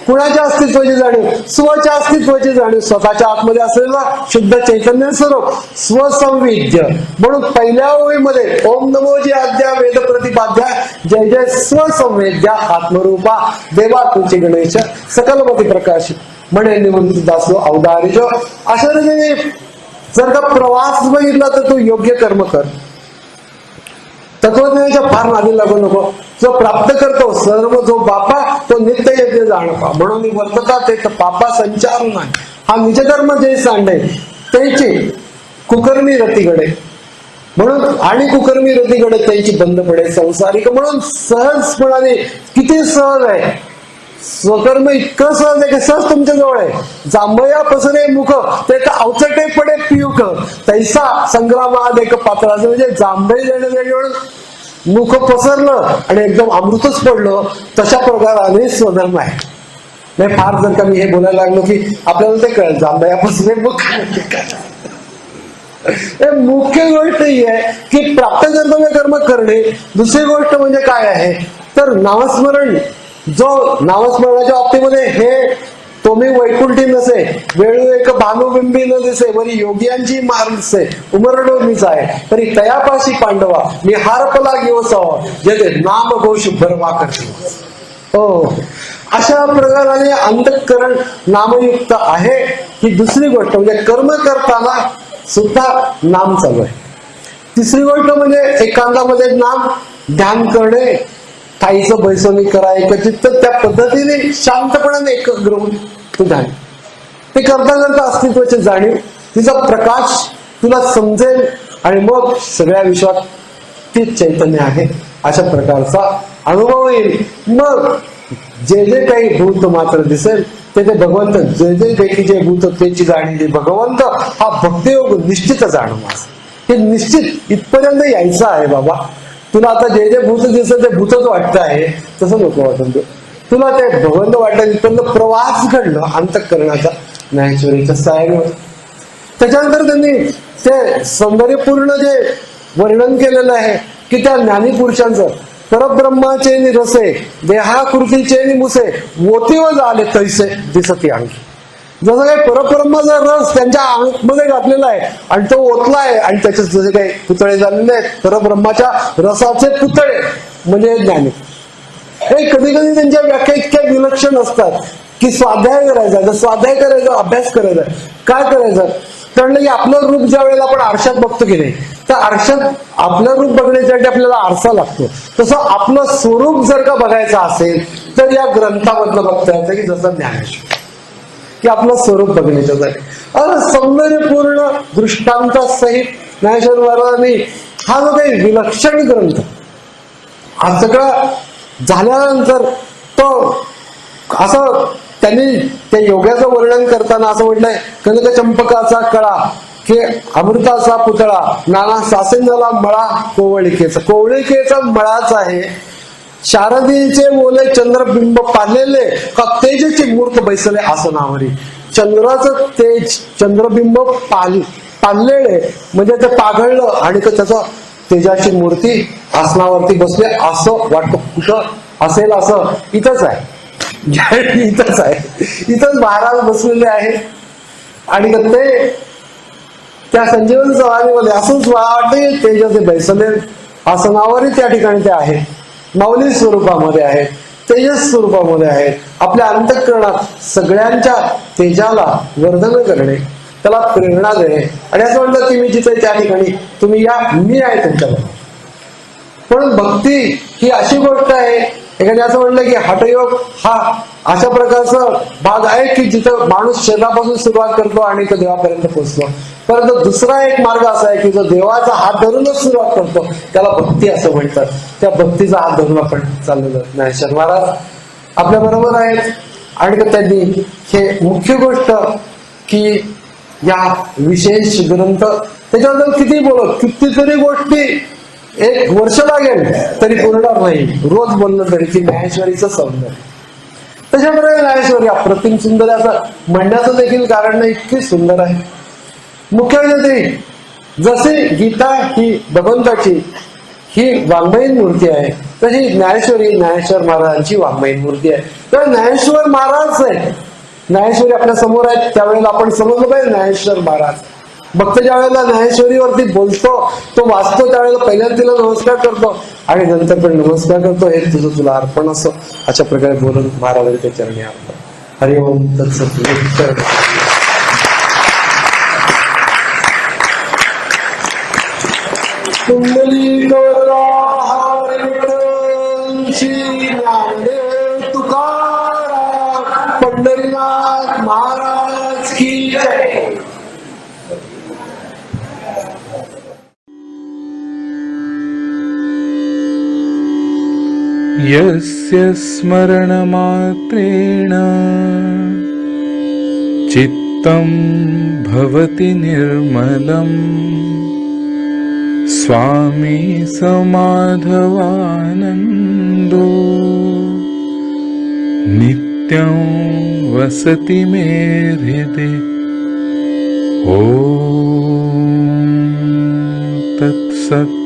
कुणाच्या अस्तित्वाची जाणीव? स्वच्या अस्तित्वाची जाणीव, स्वतःच्या आतमध्ये असलेला शुद्ध चैतन्य स्वरूप स्वसंवेद्य. म्हणून पहिल्या ओळीमध्ये ओम नमो जी आद्या वेद प्रतिपाद्या जय जय स्वसंवेद्या आत्मरूपा देवा तुझे गणेश सकलमती प्रकाश म्हणे निमंत्रित दासो अवधारिजो. अशा रीतीने जर का प्रवास बघितला तर तू योग्य कर्म कर. तत्वज्ञानाच्या फार नादी लागू नको. जो प्राप्त करतो सर्व जो बापा तो नित्य यज्ञ जाणपा, म्हणून वर्तता ते पापा संचार नाही. हा निजधर्म जे सांडे त्याची कुकर्मी रतीकडे, म्हणून आणि कुकर्मी रतीकडे त्याची बंद पडे संसारिक. म्हणून सहजपणाने, किती सहज आहे स्वकर्म, इतकं सहज आहे की सहज तुमच्या जवळ आहे. जांभया पसरे मुख ते अवचटे पडे पियुक, तैसा संग्रामात एक पात्राचं, म्हणजे जांभई देणं मुख पसरलं आणि एकदम अमृतच पडलं, तशा प्रकाराने स्वधर्म आहे. नाही फार जर का मी हे बोलायला लागलो की आपल्याला ते कळेल जांभया पसरे मुख. मुख्य गोष्ट ही आहे की प्राप्त कर्तव्य कर्म करणे. दुसरी गोष्ट म्हणजे काय आहे तर नामस्मरण. जो नामस्मरणाच्या बाबतीमध्ये हे तुम्ही वैकुंठी नसे, वेळू एक भानुबिंबी न दिसे, वरी योगियांची मार दिसे, उमरडोनीच आहे तरी तयापाशी पांडवा मी हारपला घेवसावा, जेथे नाम घोष भरवा करते. हो, अशा प्रकाराने अंतःकरण नामयुक्त आहे. ही दुसरी गोष्ट म्हणजे कर्म करताना सुद्धा नाम चालू आहे. तिसरी गोष्ट म्हणजे एकांतामध्ये नाम ध्यान करणे, थाईचं बैसवणी करा एकचित्त, त्या पद्धतीने शांतपणाने एकाग्र होऊन तू ध्यान. ते करता करता अस्तित्वाची जाणीव, तिचा प्रकाश तुला समजेल आणि मग सगळ्या विश्वात तीच चैतन्य आहे अशा प्रकारचा अनुभव येईल. मग जे जे काही भूत मात्र दिसेल ते ते भगवंत, जे जे देखी जे भूत त्याची जाणीव भगवंत, हा भक्तियोग निश्चित जाणून. हे निश्चित इथपर्यंत यायचं आहे बाबा. तुला आता जे जे भूत दिसत ते भूतच वाटत आहे तसं नको वाटत. तुला ते भगवंत वाटत इथपर्यंत प्रवास घडलं अंतःकरणाचा ज्ञानेश्वरीच्या सहाय्याने. त्याच्यानंतर त्यांनी ते सौंदर्यपूर्ण जे वर्णन केलेलं आहे की त्या ज्ञानी पुरुषांचं परब्रह्माचे रसे देहाकृतीचे मुसे मोतीव झाले तैसे दिसती आणखी. जसं काही परब्रह्माचा रस त्यांच्या आतमध्ये घातलेला आहे आणि तो ओतला आहे आणि त्याचे जसे काही पुतळे झालेले आहेत परब्रह्माच्या रसाचे पुतळे म्हणजे ज्ञानी. हे कधी कधी त्यांच्या व्याख्या इतक्या विलक्षण असतात की स्वाध्याय करायचा, जर स्वाध्याय करायचा अभ्यास करायचा काय करायचं कारण की आपलं रूप ज्या वेळेला आपण आरशात बघतो की नाही, तर आरशात आपलं रूप बघण्यासाठी आपल्याला आरसा लागतो. तसं आपलं स्वरूप जर का बघायचं असेल तर या ग्रंथामधलं बघता येतं की जसं ज्ञानेश्वर की आपलं स्वरूप बघण्याच्यासाठी सौंदर्यपूर्ण दृष्टांता सहित ज्ञानेश्वर महाराजांनी हा जो काही विलक्षण ग्रंथ, हा सगळं झाल्यानंतर तो असं त्यांनी त्या योगाचं वर्णन करताना असं म्हटलंय, कनकचंपकाचा कळा की अमृताचा पुतळा, नाना सासेंजला मळा कोवळिकेचा मळाच आहे, शारदीचे ओले चंद्रबिंब पालेले का तेजची मूर्त बैसले आसनावरी. चंद्राचं तेज, चंद्रबिंब पाललेले म्हणजे ते पाघळलं आणि त्याचं तेजाची मूर्ती आसनावरती बसले असं वाटतं. कुठं असेल असं? इथंच आहे, इथंच आहे, इथंच महाराज बसलेले आहे. आणि ते त्या संजीवन समाधीमध्ये असंच वाटते तेजाचे बैसले आसनावरही त्या ठिकाणी ते आहे, माऊली स्वरूपामध्ये आहेत, तेजस स्वरूपामध्ये आहेत. आपल्या अंतःकरणात सगळ्यांच्या तेजाला वर्धन करणे, त्याला प्रेरणा देणे. आणि असं म्हणतात की मी जिथे त्या ठिकाणी तुम्ही या, मी आहे तुमच्याबरोबर. पण भक्ती ही अशी गोष्ट आहे, एखाद्याने असं म्हणलं की हठयोग हा अशा प्रकारचा भाग आहे की जिथं माणूस शरीरापासून सुरुवात करतो आणि तो देवापर्यंत पोहोचतो. परंतु दुसरा एक मार्ग असा आहे की जो देवाचा हात धरूनच सुरुवात करतो, त्याला भक्ती असं म्हणतात. त्या भक्तीचा हात धरून आपण चाललेलो. ज्ञानेश्वर महाराज आपल्या बरोबर आहेत. आणि त्यांनी हे मुख्य गोष्ट की या विशेष ग्रंथ, त्याच्याबद्दल किती बोलत, कितीतरी गोष्टी एक वर्ष लागेल तरी बोलणार नाही, रोज बोललं तरी, की ज्ञानेश्वरीचं सौंदर्य. तशाप्रकारे ज्ञानेश्वरी अप्रतिम सुंदर असं म्हणण्याचं देखील कारण नाही, इतकी सुंदर आहे. मुख्य म्हणजे जसे गीता ही भगवंताची ही वाङ्मयीन मूर्ती आहे, तशी ज्ञानेश्वरी ज्ञानेश्वर महाराजांची वाङ्मयीन मूर्ती आहे. तर ज्ञानेश्वर महाराज आहे, ज्ञानेश्वरी आपल्या समोर आहेत, त्यावेळेला आपण समजलं पाहिजे ज्ञानेश्वर महाराज. भक्त ज्या वेळेला ज्ञानेश्वरीवरती बोलतो, तो वाचतो, त्यावेळेला पहिल्यांदा तिला नमस्कार करतो आणि नंतर पण नमस्कार करतो, हे तुझं तुला अर्पण असं, अशा प्रकारे बोलून महाराजांच्या चरणी अर्पण. हरिओम तत्सत. तुकाराम पंढरीनाथ महाराज की जय. यस्य स्मरणमात्रेण चित्तं भवति निर्मलम् स्वामी समाधवानन्दो नित्यं वसति मे हृदि. ॐ तत्सत्.